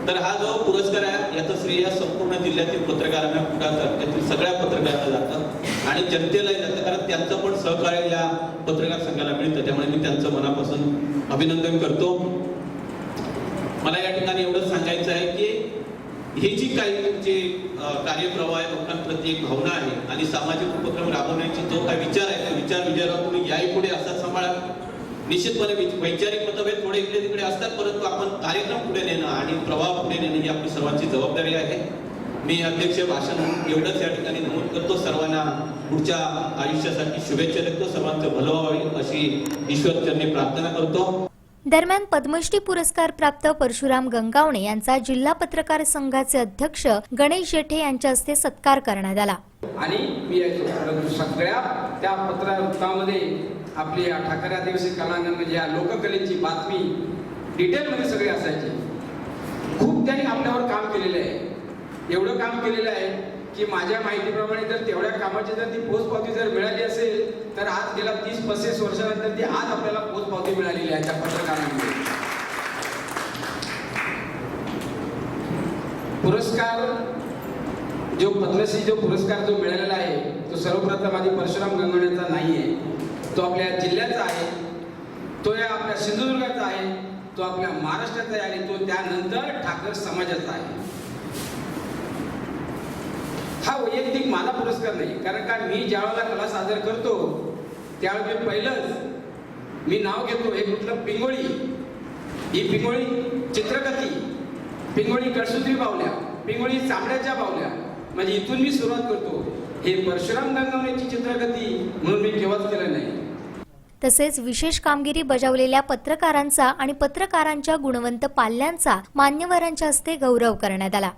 तर हा जो पुरस्कार आहे याचं श्रेय संपूर्ण जिल्ह्यातील पत्रकारांना, तालुक्यातील सगळ्या पत्रकारांना जातं आणि जनतेलाही जातं, कारण त्यांचं पण सहकार्य या पत्रकार संघाला मिळतं. त्यामुळे मी त्यांचं मनापासून अभिनंदन करतो. मला या ठिकाणी एवढंच सांगायचं आहे की ही जी काही जे कार्यप्रवाह आहे, लोकांप्रती एक भावना आहे आणि सामाजिक उपक्रम राबवण्याची जो काही विचार आहे, तो विचारावर तुम्ही याही पुढे असा सांभाळा. निश्चितपणे वैचारिक मतभेद थोडे इकडे तिकडे असतात, परंतु आपण कार्यक्रम पुढे नेणं आणि प्रवाह पुढे नेणं ही आपली सर्वांची जबाबदारी आहे. मी अध्यक्ष भाषण एवढंच या ठिकाणी नमूद करतो. सर्वांना पुढच्या आयुष्यासाठी शुभेच्छा देतो. सर्वांचं भलं व्हावे अशी ईश्वरचरणी प्रार्थना करतो. दरम्यान पद्मश्री पुरस्कार प्राप्त परशुराम गंगावणे यांचा जिल्हा पत्रकार संघाचे अध्यक्ष गणेश जेठे यांच्या हस्ते सत्कार करण्यात आला. आणि मी सगळ्या त्या पत्रकामध्ये आपली ठाकरे आदिवासी कलांगण म्हणजे या लोककलेची बातमी डिटेलमध्ये सगळी असायची. खूप त्यांनी आपल्यावर काम केलेलं आहे. एवढं काम केलेलं आहे की माझ्या माहितीप्रमाणे जर तेवढ्या कामाची जर ती पोचपावती जर मिळाली असेल तर आज गेल्या 30-35 वर्षानंतर ती आज आपल्याला पोचपावती मिळालेली आहे त्या पत्रकारांमुळे. पुरस्कार जो पद्मश्री जो पुरस्कार जो मिळालेला आहे तो सर्वप्रथम आधी परशुराम गंगावणेचा नाही आहे, तो आपल्या जिल्ह्याचा आहे, तो या आपल्या सिंधुदुर्गाचा आहे, तो आपल्या महाराष्ट्राचा आहे आणि तो त्यानंतर ठाकर समाजाचा आहे. हा वैयक्तिक माझा पुरस्कार नाही, कारण का मी ज्यावेळेला कला सादर करतो त्यावेळी पहिलंच मी नाव घेतो हे कुठलं पिंगोळी, ही पिंगोळी चित्रकथी, पिंगोळी कळसूत्री बावल्या, पिंगोळी चांबड्याच्या बावल्या, म्हणजे इथून मी सुरुवात करतो. हे परशुराम गंगावणेची चित्रकथी म्हणून मी केव्हाच केलं नाही. तसेच विशेष कामगिरी बजावलेल्या पत्रकारांचा आणि पत्रकारांच्या गुणवंत पाल्यांचा मान्यवरांच्या हस्ते गौरव करण्यात आला.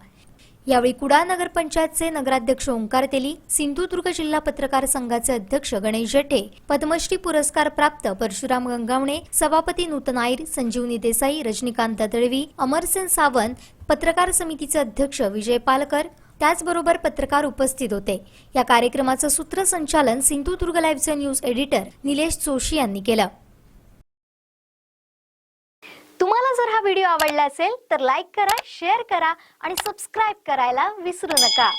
यावेळी कुडाळ नगरपंचायतचे नगराध्यक्ष ओंकार तेली, सिंधुदुर्ग जिल्हा पत्रकार संघाचे अध्यक्ष गणेश जेठे, पद्मश्री पुरस्कार प्राप्त परशुराम गंगावणे, सभापती नूतन आयर, संजीवनी देसाई, रजनीकांत दळवी, अमरसेन सावंत, पत्रकार समितीचे अध्यक्ष विजय पालकर, त्याचबरोबर पत्रकार उपस्थित होते. या कार्यक्रमाचं सूत्रसंचालन सिंधुदुर्ग लाईव्हचे न्यूज एडिटर निलेश जोशी यांनी केलं. तुम्हाला जर हा व्हिडिओ आवडला असेल तर लाईक करा, शेअर करा आणि सबस्क्राइब करायला विसरू नका.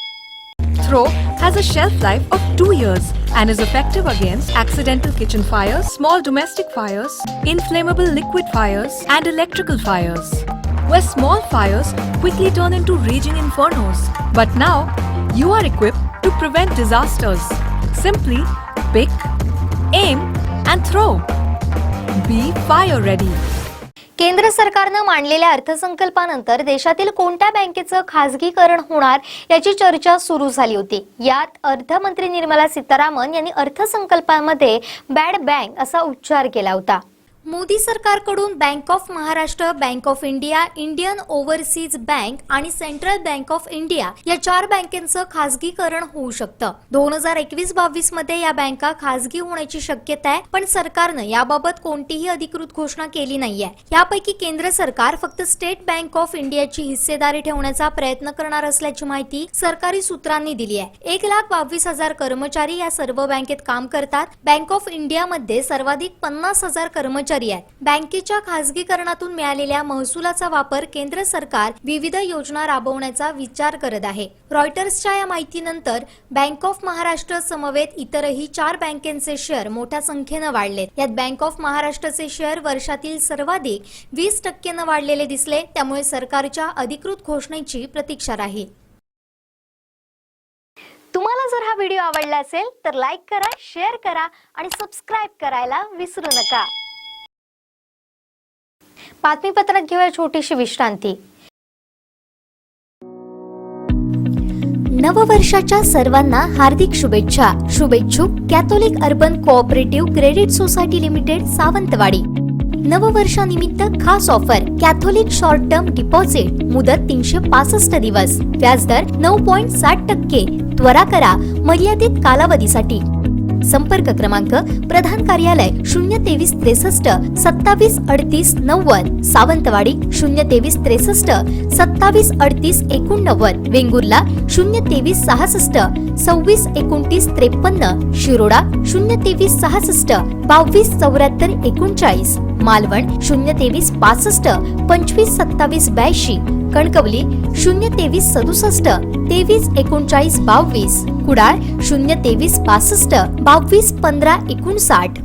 Throw has a shelf life of 2 years and is effective against accidental kitchen fires, small domestic fires, inflammable liquid fires, and electrical fires, where small fires quickly turn into raging infernos. But now, you are equipped to prevent disasters. Simply pick, aim, and throw. Be fire ready. केंद्र सरकारनं मांडलेल्या अर्थसंकल्पानंतर देशातील कोणत्या बँकेचं खासगीकरण होणार याची चर्चा सुरू झाली होती. यात अर्थमंत्री निर्मला सीतारामन यांनी अर्थसंकल्पामध्ये बॅड बँक असा उच्चार केला होता. मोदी सरकारकडून bank of Maharashtra, bank of India, Indian overseas bank आणि सेंट्रल बँक ऑफ इंडिया या 4 बँकेचं खासगीकरण होऊ शकतं. 2021-22 मध्ये या बँका खासगी होण्याची शक्यता आहे, पण सरकारनं याबाबत कोणतीही अधिकृत घोषणा केली नाहीये. यापैकी केंद्र सरकार फक्त स्टेट बँक ऑफ इंडियाची हिस्सेदारी ठेवण्याचा प्रयत्न करणार असल्याची माहिती सरकारी सूत्रांनी दिली आहे. 1,22,000 कर्मचारी या सर्व बँकेत काम करतात. बँक ऑफ इंडियामध्ये सर्वाधिक 50,000 कर्मचारी आहेत. बँकेच्या खासगीकरणातून मिळालेल्या महसुलाचा वापर केंद्र सरकार विविध योजना राबवण्याचा विचार करत आहे. रॉयटर्सच्या या माहितीनंतर बँक ऑफ महाराष्ट्र समवेत इतरही 4 बँकेचे शेअर मोठ्या संख्येनं वाढलेत. यात बँक ऑफ महाराष्ट्राचे शेअर वर्षातील सर्वाधिक 20% वाढलेले दिसले. त्यामुळे सरकारच्या अधिकृत घोषणेची प्रतीक्षा राहील. तुम्हाला जर हा व्हिडिओ आवडला असेल तर लाईक करा, शेअर करा आणि सबस्क्राइब करायला विसरू नका. बातमीपत्रात घेऊया छोटीशी विश्रांती. नववर्षाच्या सर्वांना हार्दिक शुभेच्छा. शुभेच्छुक Catholic urban cooperative credit society limited Sawantwadi. नववर्षानिमित्त खास offer. Catholic short term deposit मुदत 365 दिवस, व्याजदर 9.60%. त्वरा करा मर्यादित कालावधीसाठी. संपर्क क्रमांक प्रधान कार्यालय 023 63 27 38 90, सावंतवाडी 023 63 27 38 89, वेंगुर्ला 023 66 26 29 53, शिरोडा 023 66 22 74 39, मालवण 023 65 25 27 82, कणकवली 023 67 23 39 22, कुडाळ 023 65 22 15 59.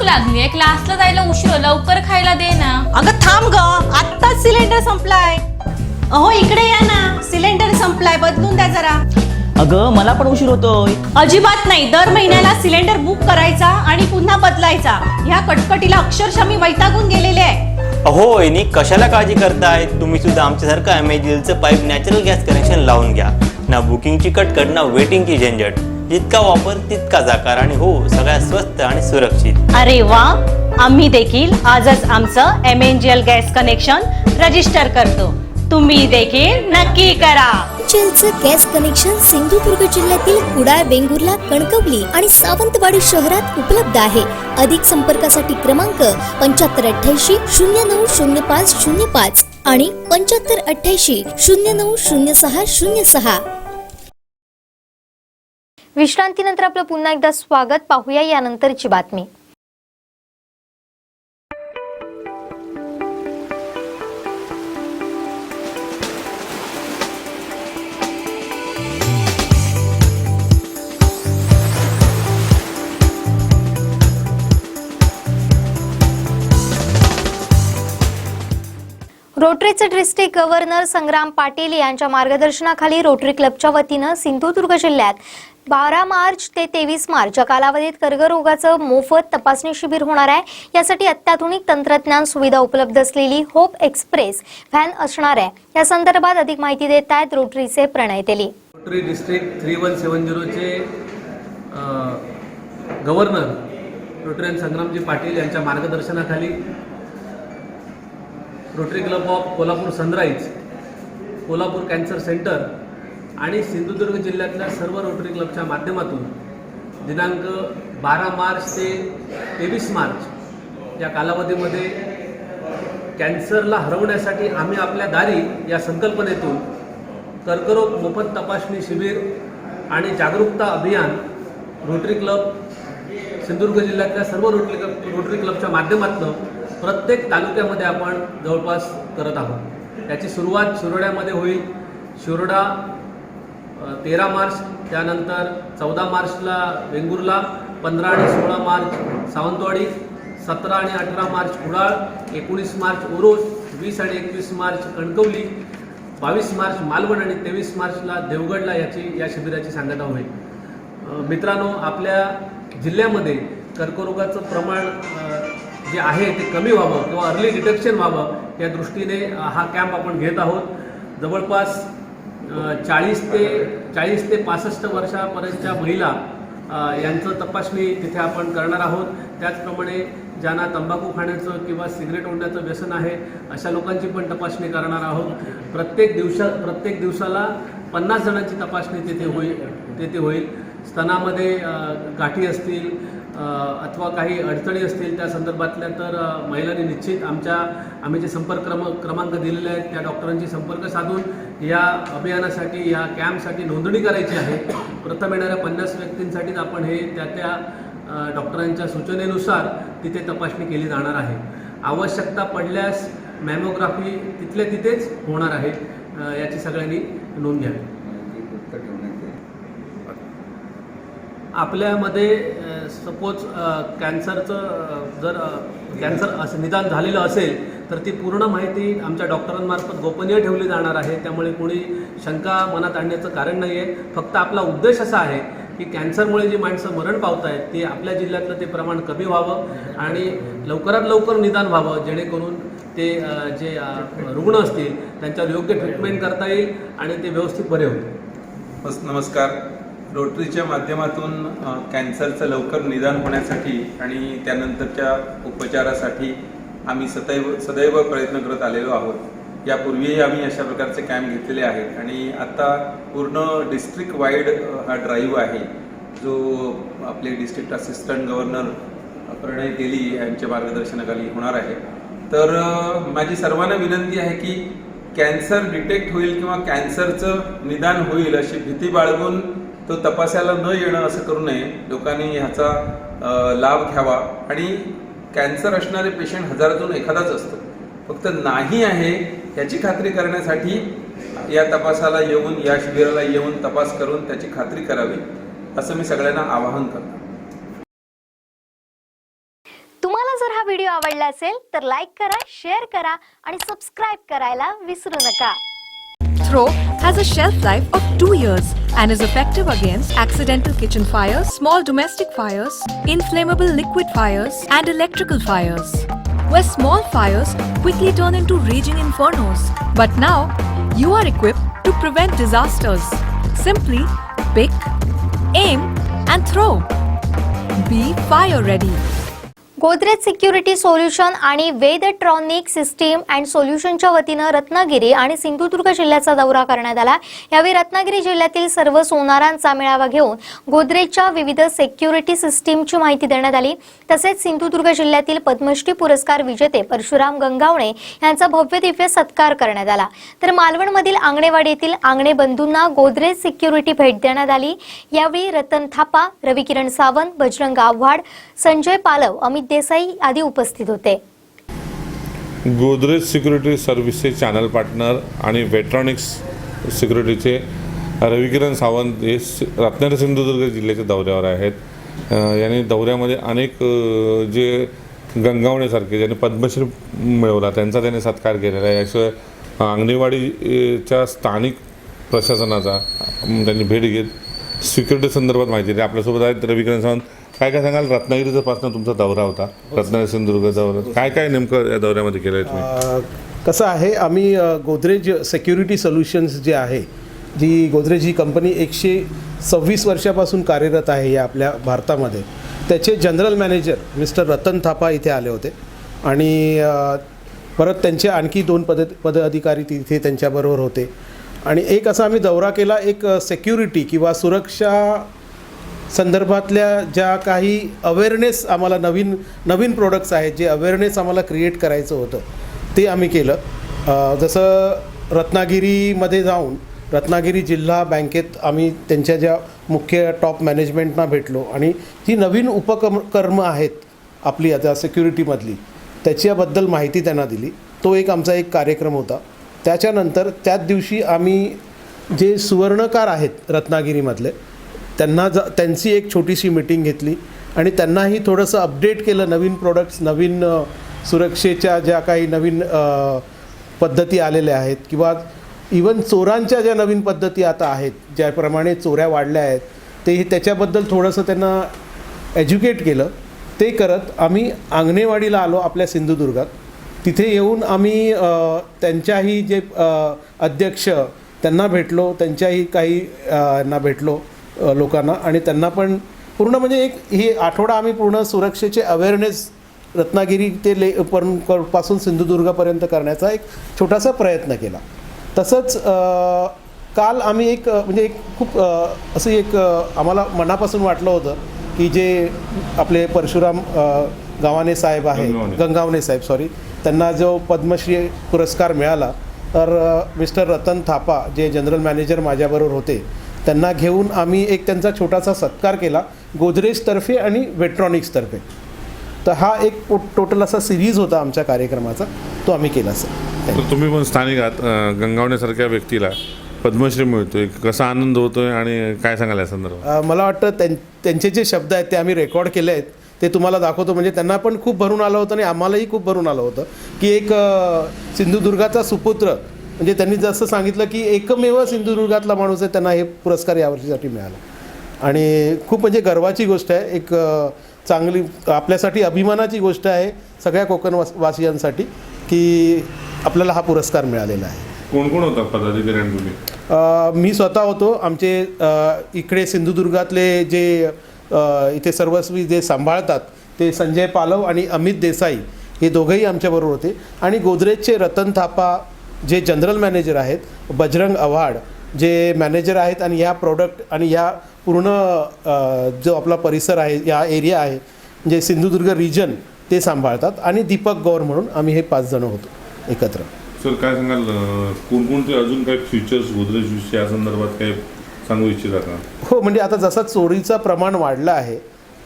लागलीये, क्लासला जायला उशीर, लवकर खायला दे ना. अगं थांब ग, आत्ताच सिलेंडर संपलाय. अहो इकडे या ना, सिलेंडर संपलाय, बदलून द्या जरा. अगं मला पण उशीर होतोय. अजिबात नाही, दर महिन्याला सिलेंडर बुक करायचा आणि पुन्हा बदलायचा. ह्या कटकटीला अक्षरशः मी वैतागून गेलेले आहे. अहो वहिनी, कशाला काळजी करताय? तुम्ही सुद्धा आमच्यासारखं एमएजीएलचं पाईप नॅचरल गॅस कनेक्शन लावून घ्या. ना बुकिंगची कटकट, ना वेटिंगची झंझट. जितका वापर तितकाच आकार आणि हो सगळ्यात स्वस्त आणि सुरक्षित. अरे वा, आम्ही देखील आजच आमचं एमएनजीएल गॅस कनेक्शन रजिस्टर करतो. तुम्ही देखील नक्की करा. एमएनजीएलचं गॅस कनेक्शन सिंधुदुर्ग जिल्ह्यातील कुडाळ, वेंगुर्ला, कणकवली आणि सावंतवाडी शहरात उपलब्ध आहे. अधिक संपर्कासाठी क्रमांक 7588 090505 आणि 7588 090606. विश्रांतीनंतर आपलं पुन्हा एकदा स्वागत. पाहूया यानंतरची बातमी. रोटरीचे डिस्ट्रिक्ट गव्हर्नर संग्राम पाटील यांच्या मार्गदर्शनाखाली रोटरी क्लबच्या वतीनं सिंधुदुर्ग जिल्ह्यात 12 मार्च ते 23 मार्च या कालावधीत कर्करोगाचं मोफत तपासणी शिबिर होणार आहे। यासाठी अत्याधुनिक तंत्रज्ञान सुविधा उपलब्ध असलेली होप एक्सप्रेस व्हॅन असणार आहे। या संदर्भात अधिक माहिती देत आहेत रोटरीचे प्रणय तेली। रोटरी डिस्ट्रिक्ट 3170 चे गव्हर्नर रोटरी संग्रामजी पाटील यांच्या मार्गदर्शनाखाली rotary club of Kolhapur sunrise, Kolhapur cancer centre आणि सिंधुदुर्ग जिल्ह्यातल्या सर्व रोटरी क्लबच्या माध्यमातून दिनांक 12 मार्च ते 23 मार्च या कालावधीमध्ये कॅन्सरला हरवण्यासाठी आम्ही आपल्या दारी या संकल्पनेतून कर्करोग मोफत तपासणी शिबिर आणि जागरूकता अभियान रोटरी क्लब सिंधुदुर्ग जिल्ह्यातल्या सर्व रोटरी क्लबच्या माध्यमातून प्रत्येक तालुक्यामध्ये आपण जवळपास करत आहोत। याची सुरुवात शिरोड्यामध्ये होईल। शिरोडा 13 मार्च, त्यानंतर 14 मार्चला वेंगुर्ला, 15 आणि 16 मार्च सावंतवाडी, 17 आणि 18 मार्च कुडाळ, 19 मार्च ओरोस, 20 आणि 21 मार्च कणकवली, 22 मार्च मालवण आणि 23 मार्चला देवगडला या शिबिराची सांगता होईल। मित्रांनो, आपल्या जिल्ह्यामध्ये कर्करोगाचं प्रमाण जे आहे ते कमी व्हावं किंवा अर्ली डिटेक्शन व्हावं या दृष्टीने हा कॅम्प आपण घेत आहोत। जवळपास 40 ते 65 वर्षापर्यंतच्या महिला यांचं तपासणी तिथे आपण करणार आहोत। त्याचप्रमाणे ज्यांना तंबाखू खाण्याचं किंवा सिगरेट ओढण्याचं व्यसन आहे अशा लोकांची पण तपासणी करणार आहोत। प्रत्येक दिवसाला 50 जणांची तपासणी तिथे होईल। स्तनामध्ये गाठी असतील अथवा काही अडचणी असतील त्या संदर्भातल्या तर महिलांनी निश्चित आम्ही जे संपर्क क्रमांक दिलेले आहेत त्या डॉक्टरांशी संपर्क साधून या अभियानासाठी, या कॅम्पसाठी नोंदणी करायची आहे। प्रथम येणाऱ्या 50 व्यक्तींसाठीच आपण हे त्या डॉक्टरांच्या सूचनेनुसार तिथे तपासणी केली जाणार आहे। आवश्यकता पडल्यास मॅमोग्राफी तिथल्या तिथेच होणार आहे। याची सगळ्यांनी नोंद घ्यावी। आपल्यामध्ये सपोज कॅन्सरचं जर कॅन्सर असं निदान झालेलं असेल तर ती पूर्ण माहिती आमच्या डॉक्टरांमार्फत गोपनीय ठेवली जाणार आहे। त्यामुळे कोणी शंका मनात आणण्याचं कारण नाही आहे। फक्त आपला उद्देश असा आहे की कॅन्सरमुळे जी माणसं मरण पावत आहेत ते आपल्या जिल्ह्यातलं ते प्रमाण कमी व्हावं आणि लवकरात लवकर निदान व्हावं, जेणेकरून ते जे रुग्ण असतील त्यांच्यावर योग्य ट्रीटमेंट करता येईल आणि ते व्यवस्थित बरे होतील। नमस्कार। रोटरीच्या माध्यमातून कॅन्सरचं लवकर निदान होण्यासाठी आणि त्यानंतरच्या उपचारासाठी आम्ही सदैव प्रयत्न करत आलेलो आहोत। यापूर्वीही आम्ही अशा प्रकारचे कॅम्प घेतलेले आहेत आणि आता पूर्ण डिस्ट्रिक्ट वाईड हा ड्राईव्ह आहे जो आपले डिस्ट्रिक्ट असिस्टंट गव्हर्नर प्रणय तेली यांच्या मार्गदर्शनाखाली होणार आहे। तर माझी सर्वांना विनंती आहे की कॅन्सर डिटेक्ट होईल किंवा कॅन्सरचं निदान होईल अशी भीती बाळगून तो तपासायला न येणं असं करू नये। लोकांनी ह्याचा लाभ घ्यावा आणि कॅन्सर असणारे पेशंट हजारातून एखादाच असतो, फक्त नाही आहे याची खात्री करण्यासाठी या तपासाला येऊन, या शिबिराला येऊन तपास करून त्याची खात्री करावी असं मी सगळ्यांना आवाहन करतो। तुम्हाला जर हा व्हिडिओ आवडला असेल तर लाईक करा, शेअर करा आणि सबस्क्राइब करायला विसरू नका। Throw has a shelf life of 2 years and is effective against accidental kitchen fires, small domestic fires, inflammable liquid fires, and electrical fires, where small fires quickly turn into raging infernos. But now, you are equipped to prevent disasters. Simply pick, aim, and throw. Be fire ready. Godrej security solution आणि वेदट्रॉनिक system and सोल्युशनच्या वतीनं रत्नागिरी आणि सिंधुदुर्ग जिल्ह्याचा दौरा करण्यात आला। यावेळी रत्नागिरी जिल्ह्यातील सर्व सोनारांचा मेळावा घेऊन गोदरेजच्या विविध सिक्युरिटी सिस्टीमची माहिती देण्यात आली। तसेच सिंधुदुर्ग जिल्ह्यातील पद्मश्री पुरस्कार विजेते परशुराम गंगावणे यांचा भव्य दिव्य सत्कार करण्यात आला। तर मालवणमधील आंगणेवाडी येथील आंगणे बंधूंना गोदरेज सिक्युरिटी भेट देण्यात आली। यावेळी रतन थापा, रविकिरण सावंत, बजरंग आव्हाड, संजय पालव, अमित देसाई आदी उपस्थित होते। Godrej security services channel partner आणि वेट्रॉनिक्स सिक्युरिटीचे रविकिरण सावंत हे रत्नागिरी सिंधुदुर्ग जिल्ह्याच्या दौऱ्यावर आहेत। यांनी दौऱ्यामध्ये अनेक जे गंगावणेसारखे ज्यांनी पद्मश्री मिळवला त्यांचा त्याने सत्कार केलेला आहे. याशिवाय अंगणेवाडीच्या स्थानिक प्रशासनाचा त्यांनी भेट घेत सिक्युरिटी संदर्भात माहिती दिली. आपल्यासोबत आहेत रविकिरण सावंत. काय काय सांगाल, रत्नागिरीचा पासून तुमचा दौरा होता, रत्नागिरी सिंधुदुर्ग दौरा, काय काय नेमकं या दौऱ्यामध्ये केलं आहे तुम्ही? कसं आहे, आम्ही गोदरेज सिक्युरिटी सोल्युशन्स जे आहे, जी गोदरेज ही कंपनी 126 वर्षापासून कार्यरत आहे या आपल्या भारतामध्ये, त्याचे जनरल मॅनेजर मिस्टर रतन थापा इथे आले होते आणि परत त्यांचे आणखी 2 पदाधिकारी तिथे त्यांच्याबरोबर होते आणि एक असा आम्ही दौरा केला, एक सिक्युरिटी किंवा सुरक्षा संदर्भातल्या ज्या काही अवेअरनेस आम्हाला नवीन प्रोडक्ट्स आहेत, जे अवेअरनेस आम्हाला क्रिएट करायचं होतं ते आम्ही केलं. जसं रत्नागिरीमध्ये जाऊन रत्नागिरी जिल्हा बँकेत आम्ही त्यांच्या ज्या मुख्य टॉप मॅनेजमेंटना भेटलो आणि ही नवीन उपक्रम आहेत आपली आता सिक्युरिटीमधली, त्याच्याबद्दल माहिती त्यांना दिली. तो एक आमचा एक कार्यक्रम होता. त्याच्यानंतर त्याच दिवशी आम्ही जे सुवर्णकार आहेत रत्नागिरीमधले त्यांची एक छोटीशी मीटिंग घेतली आणि त्यांनाही थोडंसं अपडेट केलं, नवीन प्रोडक्ट्स, नवीन सुरक्षेच्या ज्या काही नवीन पद्धती आलेल्या आहेत किंवा इवन चोरांच्या ज्या नवीन पद्धती आता आहेत, ज्याप्रमाणे चोऱ्या वाढल्या आहेत, ते त्याच्याबद्दल थोडंसं त्यांना एज्युकेट केलं. ते करत आम्ही अंगणेवाडीला आलो आपल्या सिंधुदुर्गात. तिथे येऊन आम्ही त्यांच्याही जे अध्यक्ष त्यांना भेटलो, त्यांच्याही काही ना भेटलो लोकांना आणि त्यांना पण पूर्ण म्हणजे एक हे आठवडा आम्ही पूर्ण सुरक्षेचे अवेअरनेस रत्नागिरी ते पासून सिंधुदुर्गापर्यंत करण्याचा एक छोटासा प्रयत्न केला. तसंच काल आम्ही एक म्हणजे एक खूप असं एक आम्हाला मनापासून वाटलं होतं की जे आपले परशुराम गंगावणे साहेब सॉरी, त्यांना जो पद्मश्री पुरस्कार मिळाला, तर मिस्टर रतन थापा जे जनरल मॅनेजर माझ्याबरोबर होते, त्यांना घेऊन आम्ही एक त्यांचा छोटासा सत्कार केला गोदरेजतर्फे आणि वेट्रॉनिक्सतर्फे. तर हा एक टोटल असा सिरीज होता आमच्या कार्यक्रमाचा, तो आम्ही केला सर. तुम्ही पण स्थानिक आहात, गंगावणेसारख्या व्यक्तीला पद्मश्री मिळतोय, कसा आनंद होतोय आणि काय सांगाल या संदर्भात? मला वाटतं त्यांचे जे शब्द आहेत ते आम्ही रेकॉर्ड केले आहेत, ते तुम्हाला दाखवतो. म्हणजे त्यांना पण खूप भरून आलं होतं आणि आम्हालाही खूप भरून आलं होतं की एक सिंधुदुर्गाचा सुपुत्र, म्हणजे त्यांनी जसं सांगितलं की एकमेव सिंधुदुर्गातला माणूस आहे, त्यांना हे पुरस्कार यावर्षीसाठी मिळाला आणि खूप म्हणजे गर्वाची गोष्ट आहे, एक चांगली आपल्यासाठी अभिमानाची गोष्ट आहे सगळ्या कोकणवासियांसाठी की आपल्याला हा पुरस्कार मिळालेला आहे. कोण कोण होता पदाधिकारी तुम्ही? मी स्वतः होतो. आमचे इकडे सिंधुदुर्गातले जे इथे सर्वस्वी जे सांभाळतात ते संजय पालव आणि अमित देसाई, हे दोघंही आमच्याबरोबर होते आणि गोदरेजचे रतन थापा जे जनरल मॅनेजर आहेत, बजरंग आव्हाड जे मॅनेजर आहेत आणि या प्रोडक्ट आणि या पूर्ण जो आपला परिसर आहे, या एरिया आहे म्हणजे सिंधुदुर्ग रिजन, ते सांभाळतात आणि दीपक गौर म्हणून आम्ही हे 5 जण होतो एकत्र. सर काय सांगाल, कोणकोणते अजून काही फीचर्स गोदरेज या संदर्भात काही सांगू इच्छिता का? हो, म्हणजे आता जसं चोरीचं प्रमाण वाढलं आहे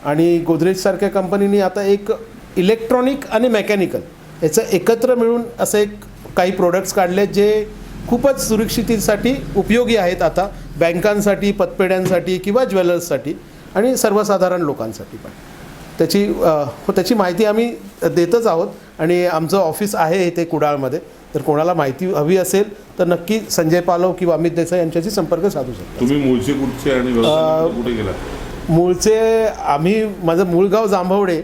आणि गोदरेजसारख्या कंपनीने आता एक इलेक्ट्रॉनिक आणि मेकॅनिकल याचं एकत्र मिळून असं एक काही प्रोडक्ट्स काढले जे खूपच सुरक्षिततेसाठी उपयोगी आहेत आता बँकांसाठी, पतपेढ्यांसाठी किंवा ज्वेलर्ससाठी आणि सर्वसाधारण लोकांसाठी पण. त्याची माहिती आम्ही देतच आहोत आणि आमचं ऑफिस आहे इथे कुडाळमध्ये. तर कोणाला माहिती हवी असेल तर नक्की संजय पालव किंवा अमित देसाई यांच्याशी संपर्क साधू शकतो. तुम्ही मूळचे कुठचे आणि कुठे गेला? मूळचे माझं मूळ गाव जांभवडे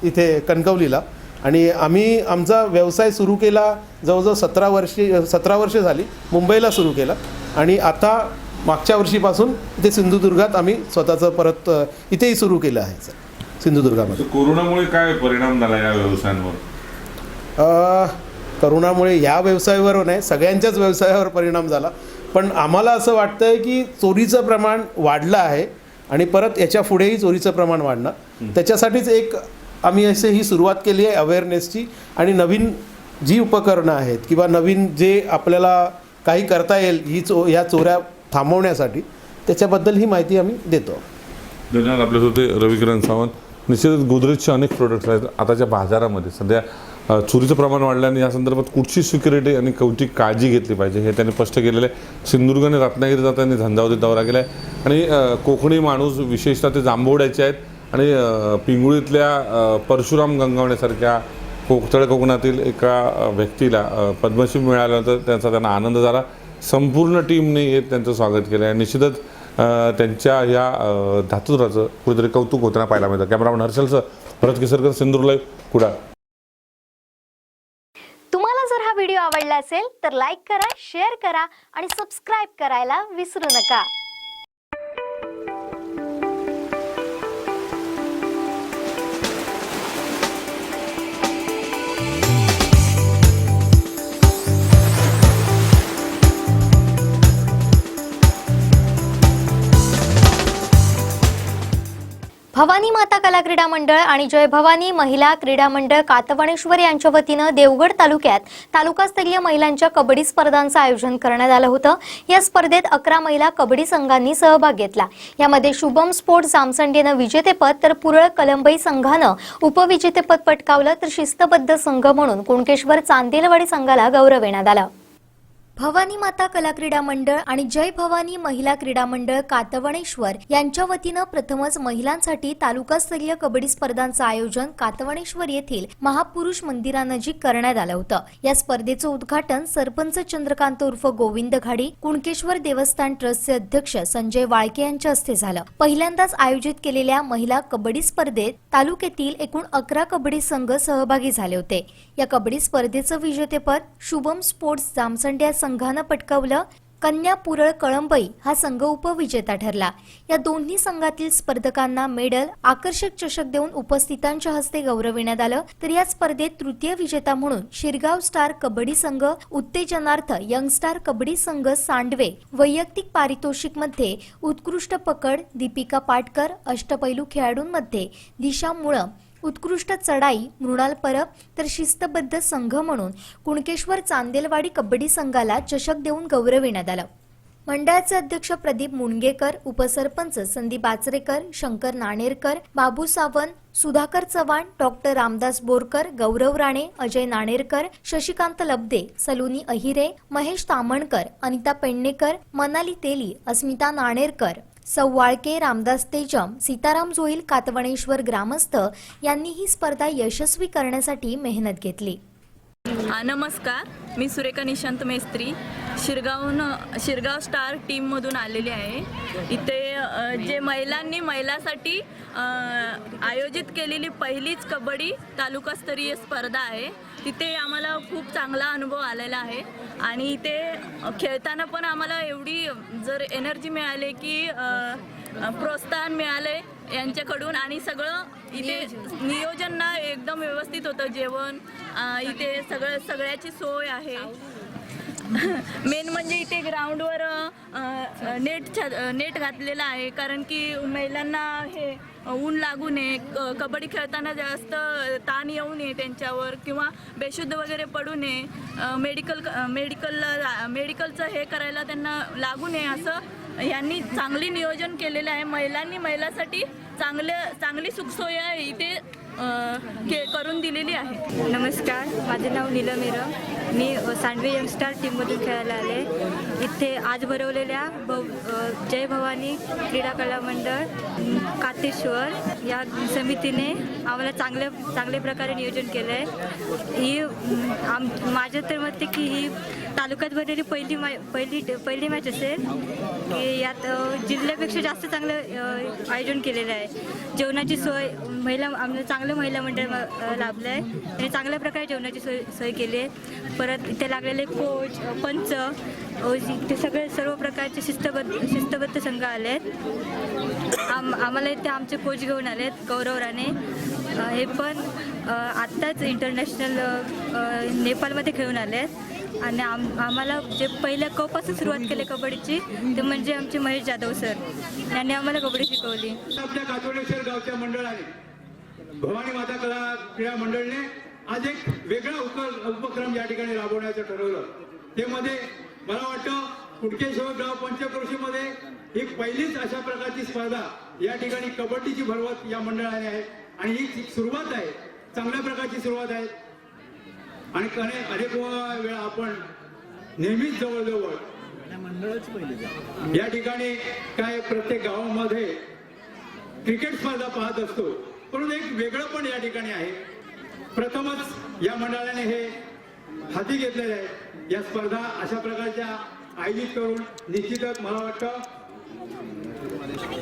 इथे कणकवलीला आणि आम्ही आमचा व्यवसाय सुरू केला जवळजवळ 17 वर्षे झाली, मुंबईला सुरू केला आणि आता मागच्या वर्षीपासून इथे सिंधुदुर्गात आम्ही स्वतःचं परत इथेही सुरू केलं आहे सर, सिंधुदुर्गामध्ये. कोरोनामुळे काय परिणाम झाला या व्यवसायांवर? करोनामुळे या व्यवसायावर नाही, सगळ्यांच्याच व्यवसायावर परिणाम झाला. पण आम्हाला असं वाटतं आहे की चोरीचं प्रमाण वाढलं आहे आणि परत याच्या पुढेही चोरीचं प्रमाण वाढणार. त्याच्यासाठीच एक आम्ही असे ही सुरुवात केली आहे अवेअरनेसची आणि नवीन जी उपकरणं आहेत किंवा नवीन जे आपल्याला काही करता येईल ह्या चोऱ्या थांबवण्यासाठी, त्याच्याबद्दल ही माहिती आम्ही देतो. धन्यवाद. आपल्यासोबत रविकिरण सावंत. निश्चितच गोदरेजचे अनेक प्रोडक्ट्स आहेत. आताच्या बाजारामध्ये सध्या चोरीचं प्रमाण वाढल्याने या संदर्भात कुठची सिक्युरिटी आणि कोणती काळजी घेतली पाहिजे हे त्यांनी स्पष्ट केलेलं आहे. सिंधुदुर्ग आणि रत्नागिरी जाताना झंझावतीत दौरा केला आहे आणि कोकणी माणूस विशेषतः ते जांभवड्याचे आहेत आणि पिंगुळीतल्या परशुराम गंगावणेसारख्या तळ कोकणातील एका व्यक्तीला पद्मश्री मिळाल्यानंतर त्यांना आनंद झाला. संपूर्ण टीमने हे त्यांचं स्वागत केलं आहे. निश्चितच त्यांच्या ह्या धातुराचं कुठेतरी कौतुक होताना पाहायला मिळतं. कॅमेरामन हर्षलसह भरत केसरकर, सिंधुदुर्ग लाईव्ह, कुडाळ. तुम्हाला जर हा व्हिडिओ आवडला असेल तर लाईक करा, शेअर करा आणि सबस्क्राईब करायला विसरू नका. भवानी माता कला क्रीडा मंडळ आणि जय भवानी महिला क्रीडा मंडळ कातवणेश्वर यांच्या वतीनं देवगड तालुक्यात तालुकास्तरीय महिलांच्या कबड्डी स्पर्धांचं आयोजन करण्यात आलं होतं. या स्पर्धेत 11 महिला कबड्डी संघांनी सहभाग घेतला. यामध्ये शुभम स्पोर्ट्स जामसंडेनं विजेतेपद तर पुरळ कलंबई संघानं उपविजेतेपद पटकावलं तर शिस्तबद्ध संघ म्हणून कुणकेश्वर चांदेलवाडी संघाला गौरवण्यात आला. भवानी माता कला क्रीडा मंडळ आणि जय भवानी महिला क्रीडा मंडळ कातवणेश्वर यांच्या वतीनं प्रथमच महिलांसाठी तालुकास्तरीय कबड्डी स्पर्धांचं आयोजन कातवणेश्वर येथील महापुरुष मंदिरानजीक करण्यात आलं होतं. या स्पर्धेचं उद्घाटन सरपंच चंद्रकांत उर्फ गोविंद घाडी, कुणकेश्वर देवस्थान ट्रस्टचे अध्यक्ष संजय वाळके यांच्या हस्ते झालं. पहिल्यांदाच आयोजित केलेल्या महिला कबड्डी स्पर्धेत तालुक्यातील एकूण 11 कबड्डी संघ सहभागी झाले होते. या कबड्डी स्पर्धेचं विजेतेपद शुभम स्पोर्ट्स जामसंडे संघानं पटकावलं. कन्या पुरळ कळंबई हा संघ उपविजेता ठरला. या दोन्ही संघातील स्पर्धकांना मेडल, आकर्षक चषक देऊन उपस्थितांच्या हस्ते गौरविण्यात आलं. तर या स्पर्धेत तृतीय विजेता म्हणून शिरगाव स्टार कबड्डी संघ, उत्तेजनार्थ यंग स्टार कबड्डी संघ सांडवे, वैयक्तिक पारितोषिक मध्ये उत्कृष्ट पकड दीपिका पाटकर, अष्टपैलू खेळाडूंमध्ये दिशा मुळम, उत्कृष्ट चढाई मृणाल परब तर शिस्तबद्ध संघ म्हणून कुणकेश्वर चांदेलवाडी कबड्डी संघाला चषक देऊन गौरविण्यात आलं. मंडळाचे अध्यक्ष प्रदीप मुणगेकर, उपसरपंच संदीप आचरेकर, शंकर नाणेरकर, बाबू सावंत, सुधाकर चव्हाण, डॉक्टर रामदास बोरकर, गौरव राणे, अजय नाणेरकर, शशिकांत लब्दे, सलोनी अहिरे, महेश तामणकर, अनिता पेडणेकर, मनाली तेली, अस्मिता नाणेरकर, सौ वाळके, रामदास तेजम, सीताराम जोईल, कातवणेश्वर ग्रामस्थ यांनी ही स्पर्धा यशस्वी करण्यासाठी मेहनत घेतली. नमस्कार, मी सुरेखा निशांत मेस्त्री शिरगाव स्टार टीममधून आलेली आहे. इथे जे महिलांसाठी आयोजित केलेली पहिलीच कबड्डी तालुकास्तरीय स्पर्धा आहे. तिथे आम्हाला खूप चांगला अनुभव आलेला आहे आणि इथे खेळताना पण आम्हाला एवढी जर एनर्जी मिळाली की प्रोत्साहन मिळाले यांच्याकडून आणि सगळं इथे नियोजन ना एकदम व्यवस्थित होतं. जेवण इथे सगळ्याची सोय आहे. मेन म्हणजे इथे ग्राउंडवर नेट घातलेला आहे कारण की महिलांना हे ऊन लागू नये, कबड्डी खेळताना जास्त ताण येऊ नये त्यांच्यावर किंवा बेशुद्ध वगैरे पडू नये, मेडिकलचं हे करायला त्यांना लागू नये असं यांनी चांगली नियोजन केलेलं आहे. महिलांसाठी चांगली सुखसोय इथे करून दिलेली आहे. नमस्कार, माझे नाव नीलम मीरा. मी सांडवे यंगस्टार टीममधून खेळायला आले. इथे आज भरवलेल्या जय भवानी क्रीडा कला मंडळ कातेश्वर या समितीने आम्हाला चांगल्या प्रकारे नियोजन केलं आहे. ही माझ्या तर मते की ही तालुक्यात भरलेली पहिली मॅच असेल की यात जिल्ह्यापेक्षा जास्त चांगलं आयोजन केलेलं आहे. जेवणाची सोय चांगलं महिला मंडळ लाभलं आहे आणि चांगल्या प्रकारे जेवणाची सोय केली आहे. परत इथे लागलेले कोच, पंच, ते सर्व प्रकारचे शिस्तबद्ध संघ आले आहेत. आम्हाला इथे आमचे कोच घेऊन आले आहेत गौरव राणे. हे पण आत्ताच इंटरनॅशनल नेपाळमध्ये खेळून आले आहेत आणि आम्हाला जे पहिल्या कपासून सुरुवात केली कबड्डीची ते म्हणजे आमचे महेश जाधव सर यांनी आम्हाला कबड्डी शिकवली. आपल्या कातवणेश्वर गावच्या मंडळाने भवानी माता कला क्रीडा मंडळने आज एक वेगळा उपक्रम या ठिकाणी राबवण्याचं ठरवलं. ते मध्ये मला वाटतं कुणकेश्वर गाव पंचक्रोशीमध्ये एक पहिलीच अशा प्रकारची स्पर्धा या ठिकाणी कबड्डीची भरवत या मंडळाने आहे आणि ही सुरुवात आहे, चांगल्या प्रकारची सुरुवात आहे. आणि अनेक वेळा आपण नेहमीच जवळजवळ या ठिकाणी काय प्रत्येक गावामध्ये क्रिकेट स्पर्धा पाहत असतो, परंतु एक वेगळं पण या ठिकाणी आहे. प्रथमच या मंडळाने हे हाती घेतलेलं आहे. या स्पर्धा अशा प्रकारच्या आयोजित करून निश्चितच मला वाटतं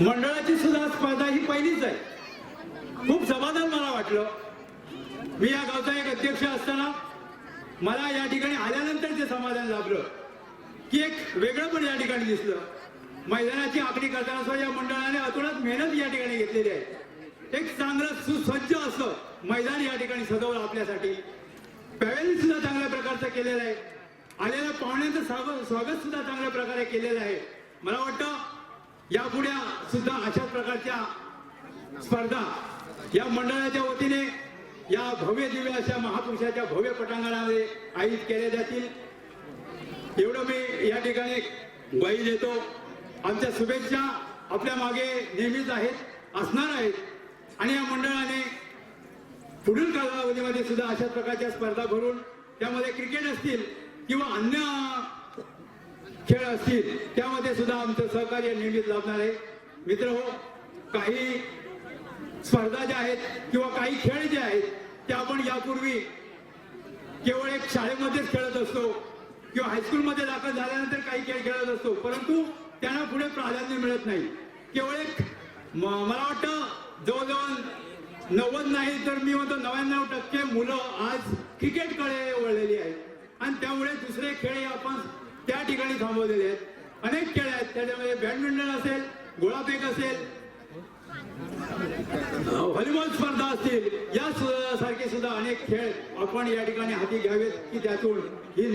मंडळाची सुद्धा स्पर्धा ही पहिलीच आहे. खूप समाधान मला वाटलं. मी या गावचा एक अध्यक्ष असताना मला या ठिकाणी आल्यानंतर ते समाधान लाभलं की एक वेगळं पण या ठिकाणी दिसलं. मैदानाची आखणी करताना सुद्धा या मंडळाने अतोनात मेहनत या ठिकाणी घेतलेली आहे. एक चांगलं सुसज्ज असं मैदान या ठिकाणी सजवलं आपल्यासाठी. पॅव्हेलियन सुद्धा चांगल्या प्रकारचं केलेलं आहे. आलेल्या पाहुण्यांचं स्वागत सुद्धा चांगल्या प्रकारे केलेलं आहे. मला वाटतं यापुढे सुद्धा अशाच प्रकारच्या स्पर्धा या मंडळाच्या वतीने या भव्य दिव्य अशा महापुरुषाच्या भव्य पटांगणामध्ये आयोजित केल्या जातील एवढं मी या ठिकाणी ग्वाही देतो. आमच्या शुभेच्छा आपल्या मागे नेहमीच आहेत, असणार आहेत. आणि या मंडळाने पुढील कालावधीमध्ये सुद्धा अशाच प्रकारच्या स्पर्धा भरून त्यामध्ये क्रिकेट असतील किंवा अन्य खेळ असतील त्यामध्ये सुद्धा आमचं सहकार्य नेहमीच लाभणार आहे. मित्र हो, काही स्पर्धा ज्या आहेत किंवा काही खेळ जे आहेत ते आपण यापूर्वी केवळ एक शाळेमध्येच खेळत असतो किंवा हायस्कूलमध्ये दाखल झाल्यानंतर काही खेळ खेळत असतो, परंतु त्यांना पुढे प्राधान्य मिळत नाही. केवळ एक मला वाटतं जवळजवळ 90 नाही तर मी म्हणतो 99% मुलं आज क्रिकेटकडे वळलेली आहेत आणि त्यामुळे दुसरे खेळ आपण त्या ठिकाणी थांबवलेले आहेत. अनेक खेळ आहेत, त्याच्यामध्ये बॅडमिंटन असेल, गोळाफेक असेल, व्हॉलीबॉल स्पर्धा असतील, या सारखे सुद्धा अनेक खेळ आपण या ठिकाणी हाती घ्यावेत की त्यातून ही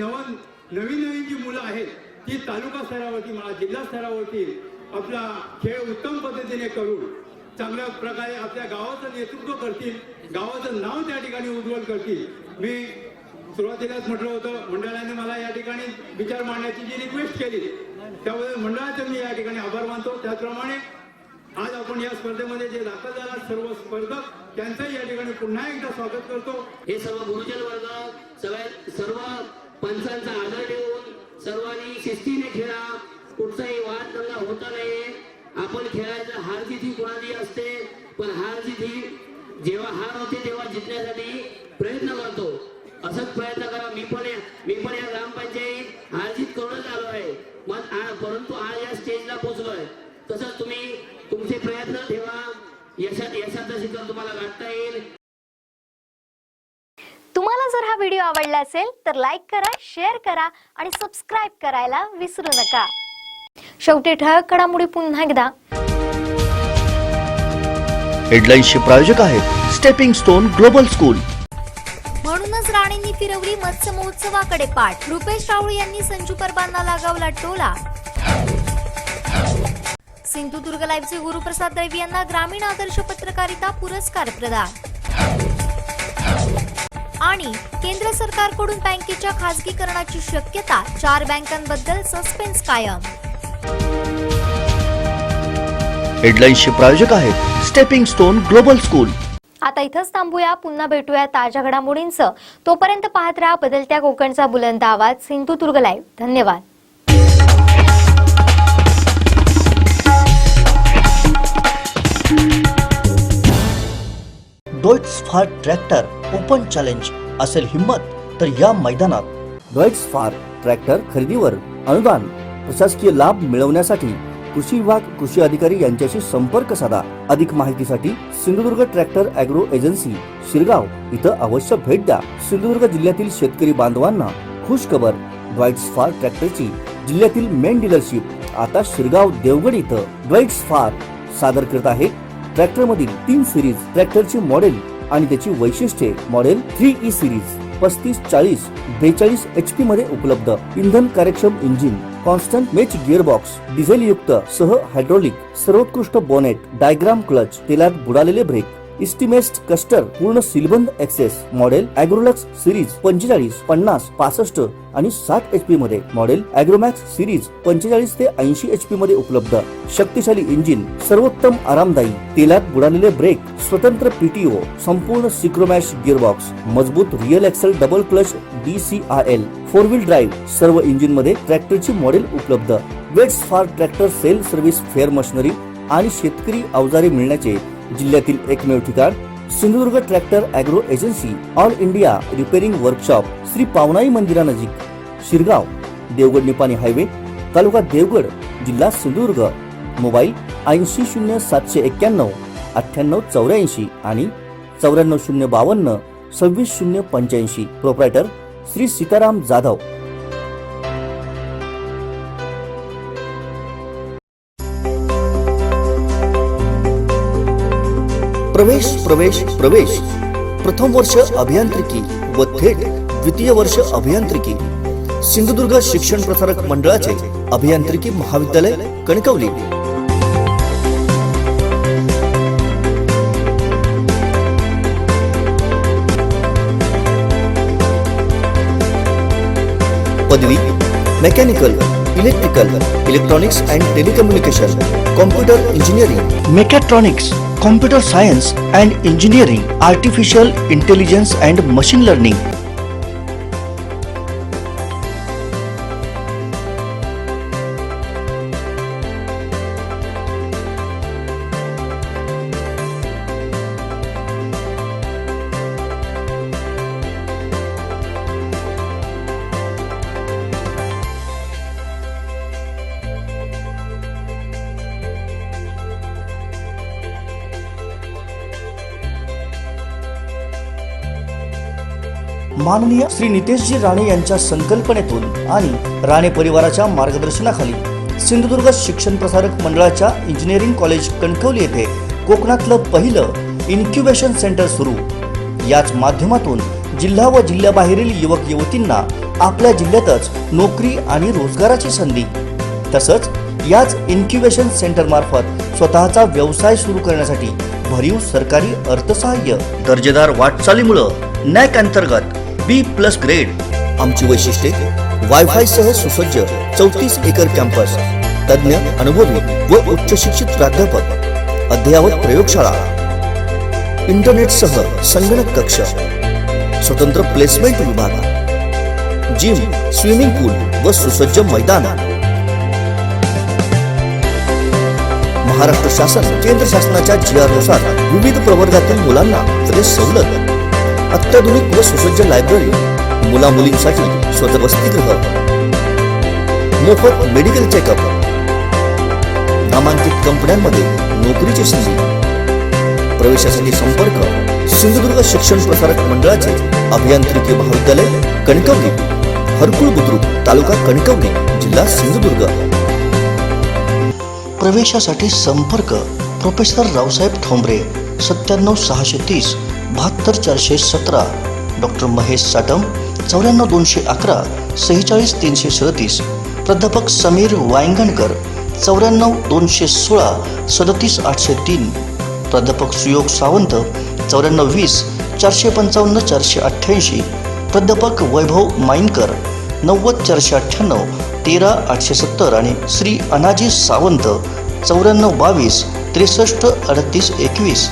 नवीन जी मुलं आहेत ती तालुका स्तरावरती म्हणा जिल्हा स्तरावरती आपला खेळ उत्तम पद्धतीने करून चांगल्या प्रकारे आपल्या गावाचं नेतृत्व करतील, गावाचं नाव त्या ठिकाणी उज्ज्वल करतील. मी सुरुवातीलाच म्हटलं होतं, मंडळाने मला या ठिकाणी विचार मांडण्याची जी रिक्वेस्ट केली त्याबद्दल मंडळाचे मी या ठिकाणी आभार मानतो. त्याचप्रमाणे आज आपण या स्पर्धेमध्ये जे दाखल झाला सर्व स्पर्धक त्यांचंही या ठिकाणी पुन्हा एकदा स्वागत करतो. हे सर्व गुरुजन वर्ग सर्व पंचांचा आदर ठेवून सर्वांनी शिस्तीने खेळा, कुठचाही वाद दंगा होता नाही. आपण खेळायचं हार जीत ही कोणाची असते, पण हार जीत ही जेव्हा हार होते तेव्हा जिंकण्यासाठी प्रयत्न करतो. असंच प्रयत्न करा. मी पण या ग्रामपंचायत हार जीत करूनच आलो आहे, परंतु आज या स्टेजला पोहोचलोय. तसंच तुम्ही तुमचे प्रयत्न ठेवा, यशाचं शिखर तुम्हाला गाठता येईल. तुम्हाला जर हा व्हिडिओ आवडला असेल तर लाईक करा, शेअर करा आणि सबस्क्राईब करायला विसरू नका. शेवटी ठळक घडामोडी पुन्हा एकदा. हेडलाईन्सचे प्रायोजक आहेत स्टेपिंग स्टोन ग्लोबल स्कूल. म्हणूनच राणेंनी फिरवली मत्स्य महोत्सवाकडे पाठ. रुपेश राऊळ यांनी संजू परबांना लगावला टोला. सिंधुदुर्ग लाईव्हचे गुरुप्रसाद दैवी यांना ग्रामीण आदर्श पत्रकारिता पुरस्कार प्रदान. आणि केंद्र सरकारकडून बँकेच्या खासगीकरणाची शक्यता. 4 बँकांबद्दल सस्पेन्स कायम. हेडलाईन्सचे प्रायोजक आहेत स्टेपिंग स्टोन ग्लोबल स्कूल. आता इथंच थांबूया. पुन्हा भेटूया ताज्या घडामोडींसह. तोपर्यंत पाहत राहा बदलत्या कोकणचा बुलंद आवाज सिंधुदुर्ग लाईव्ह. धन्यवाद. डॉइट्स फार ट्रॅक्टर ओपन चॅलेंज असेल हिम्मत तर या मैदानात. डॉइट्स फार ट्रॅक्टर खरेदीवर अनुदान प्रशासकीय लाभ मिळवण्यासाठी कृषी विभाग कृषी अधिकारी यांच्याशी संपर्क साधा. अधिक माहितीसाठी Sindhudurg tractor agro agency Shirgaon इथं अवश्य भेट द्या. सिंधुदुर्ग जिल्ह्यातील शेतकरी बांधवांना खुश खबर. डॉइट्स फार ट्रॅक्टरची जिल्ह्यातील मेन डीलरशिप आता शिरगाव देवगड इथं. डॉइट्स फार सादर करत आहे ट्रॅक्टर मधील 3 सिरीज ट्रॅक्टरची मॉडेल आणि त्याची वैशिष्ट्ये. मॉडेल 3E सिरीज 3540 42 HP मध्ये उपलब्ध. इंधन कार्यक्षम engine, constant match gearbox, diesel युक्त सह हायड्रोलिक, सर्वोत्कृष्ट बोनेट, डायग्राम क्लच, तेलात बुडालेले ब्रेक, इस्टिमेस्ट कस्टर, पूर्ण सीलबंद एक्सेस. मॉडेल ॲग्रोलक्स सिरीज 45 50 65 आणि 60 HP मध्ये. मॉडेल ॲग्रोमॅक्स सिरीज 45 ते 80 HP मध्ये उपलब्ध. शक्तिशाली इंजिन, सर्वोत्तम आरामदायी, तेलात बुडालेले ब्रेक, स्वतंत्र PTO, संपूर्ण सिक्रोमॅश गिअरबॉक्स, मजबूत real axle double clutch DCRL, 4 wheel drive. सर्व इंजिन मध्ये ट्रॅक्टरची मॉडेल उपलब्ध. वेट्स फार tractor sale service fair machinery आणि शेतकरी अवजारे मिळण्याचे जिल्ह्यातील एकमेव ठिकाण Sindhudurg tractor agro agency all India repairing workshop Shri Pawanai मंदिरानजीक, शिरगाव, देवगड निपाणी हायवे, तालुका देवगड, जिल्हा सिंधुदुर्ग. मोबाईल 800791 9884 आणि 94052 26085. प्रोप्रायटर श्री सीताराम जाधव. प्रवेश प्रवेश प्रवेश प्रथम वर्ष अभियांत्रिकी व थेट द्वितीय वर्ष अभियांत्रिकी सिंधुदुर्ग शिक्षण प्रसारक मंडळाचे अभियांत्रिकी महाविद्यालय कणकवली. पदवी mechanical, electrical, electronics and telecommunication, computer engineering, mechatronics, computer science and engineering, artificial intelligence and machine learning. माननीय श्री नितेशजी राणे यांच्या संकल्पनेतून आणि राणे परिवाराच्या मार्गदर्शनाखाली सिंधुदुर्ग शिक्षण प्रसारक मंडळाच्या इंजिनिअरिंग कॉलेज कणकवली येथे कोकणातलं पहिलं इन्क्युबेशन सेंटर सुरू. याच माध्यमातून जिल्हा व जिल्ह्याबाहेरील युवक युवतींना आपल्या जिल्ह्यातच नोकरी आणि रोजगाराची संधी, तसंच याच इन्क्युबेशन सेंटर मार्फत स्वतःचा व्यवसाय सुरू करण्यासाठी भरीव सरकारी अर्थसहाय्य. दर्जेदार वाटचालीमुळे नॅक अंतर्गत B+ ग्रेड. आमची वैशिष्ट्ये वायफाय सह सुसज्ज 34 एकर कॅम्पस, तज्ञ अनुभवी व उच्च शिक्षित प्राध्यापक, अद्ययावत प्रयोगशाळा, इंटरनेट सह संगणक कक्ष, स्वतंत्र प्लेसमेंट विभाग, जिम, स्विमिंग पूल व सुसज्ज मैदान. महाराष्ट्र शासन केंद्र शासनाच्या GR नुसार विविध प्रवर्गातील मुलांना सवलत. अत्याधुनिक व सुसज्ज लायब्ररी, मुला मुलींसाठी स्वतः वसतिगृह, मोफत मेडिकल चेकअप, नामांकित कंपन्यांमध्ये नोकरीची संधी. प्रवेशासाठी संपर्क सिंधुदुर्ग शिक्षण प्रसारक मंडळाचे अभियांत्रिकी महाविद्यालय कणकवली, हरकुळ बुद्रुक, तालुका कणकवली, जिल्हा सिंधुदुर्ग. प्रवेशासाठी संपर्क प्रोफेसर रावसाहेब ठोंबरे 97630 72417, डॉक्टर महेश साटम 94211 46337, प्राध्यापक समीर वायंगणकर 94216 37803, प्राध्यापक सुयोग सावंत 9420 455 488, प्राध्यापक वैभव माईनकर 90498 13870 आणि श्री अनाजी सावंत 9422 63 38 21.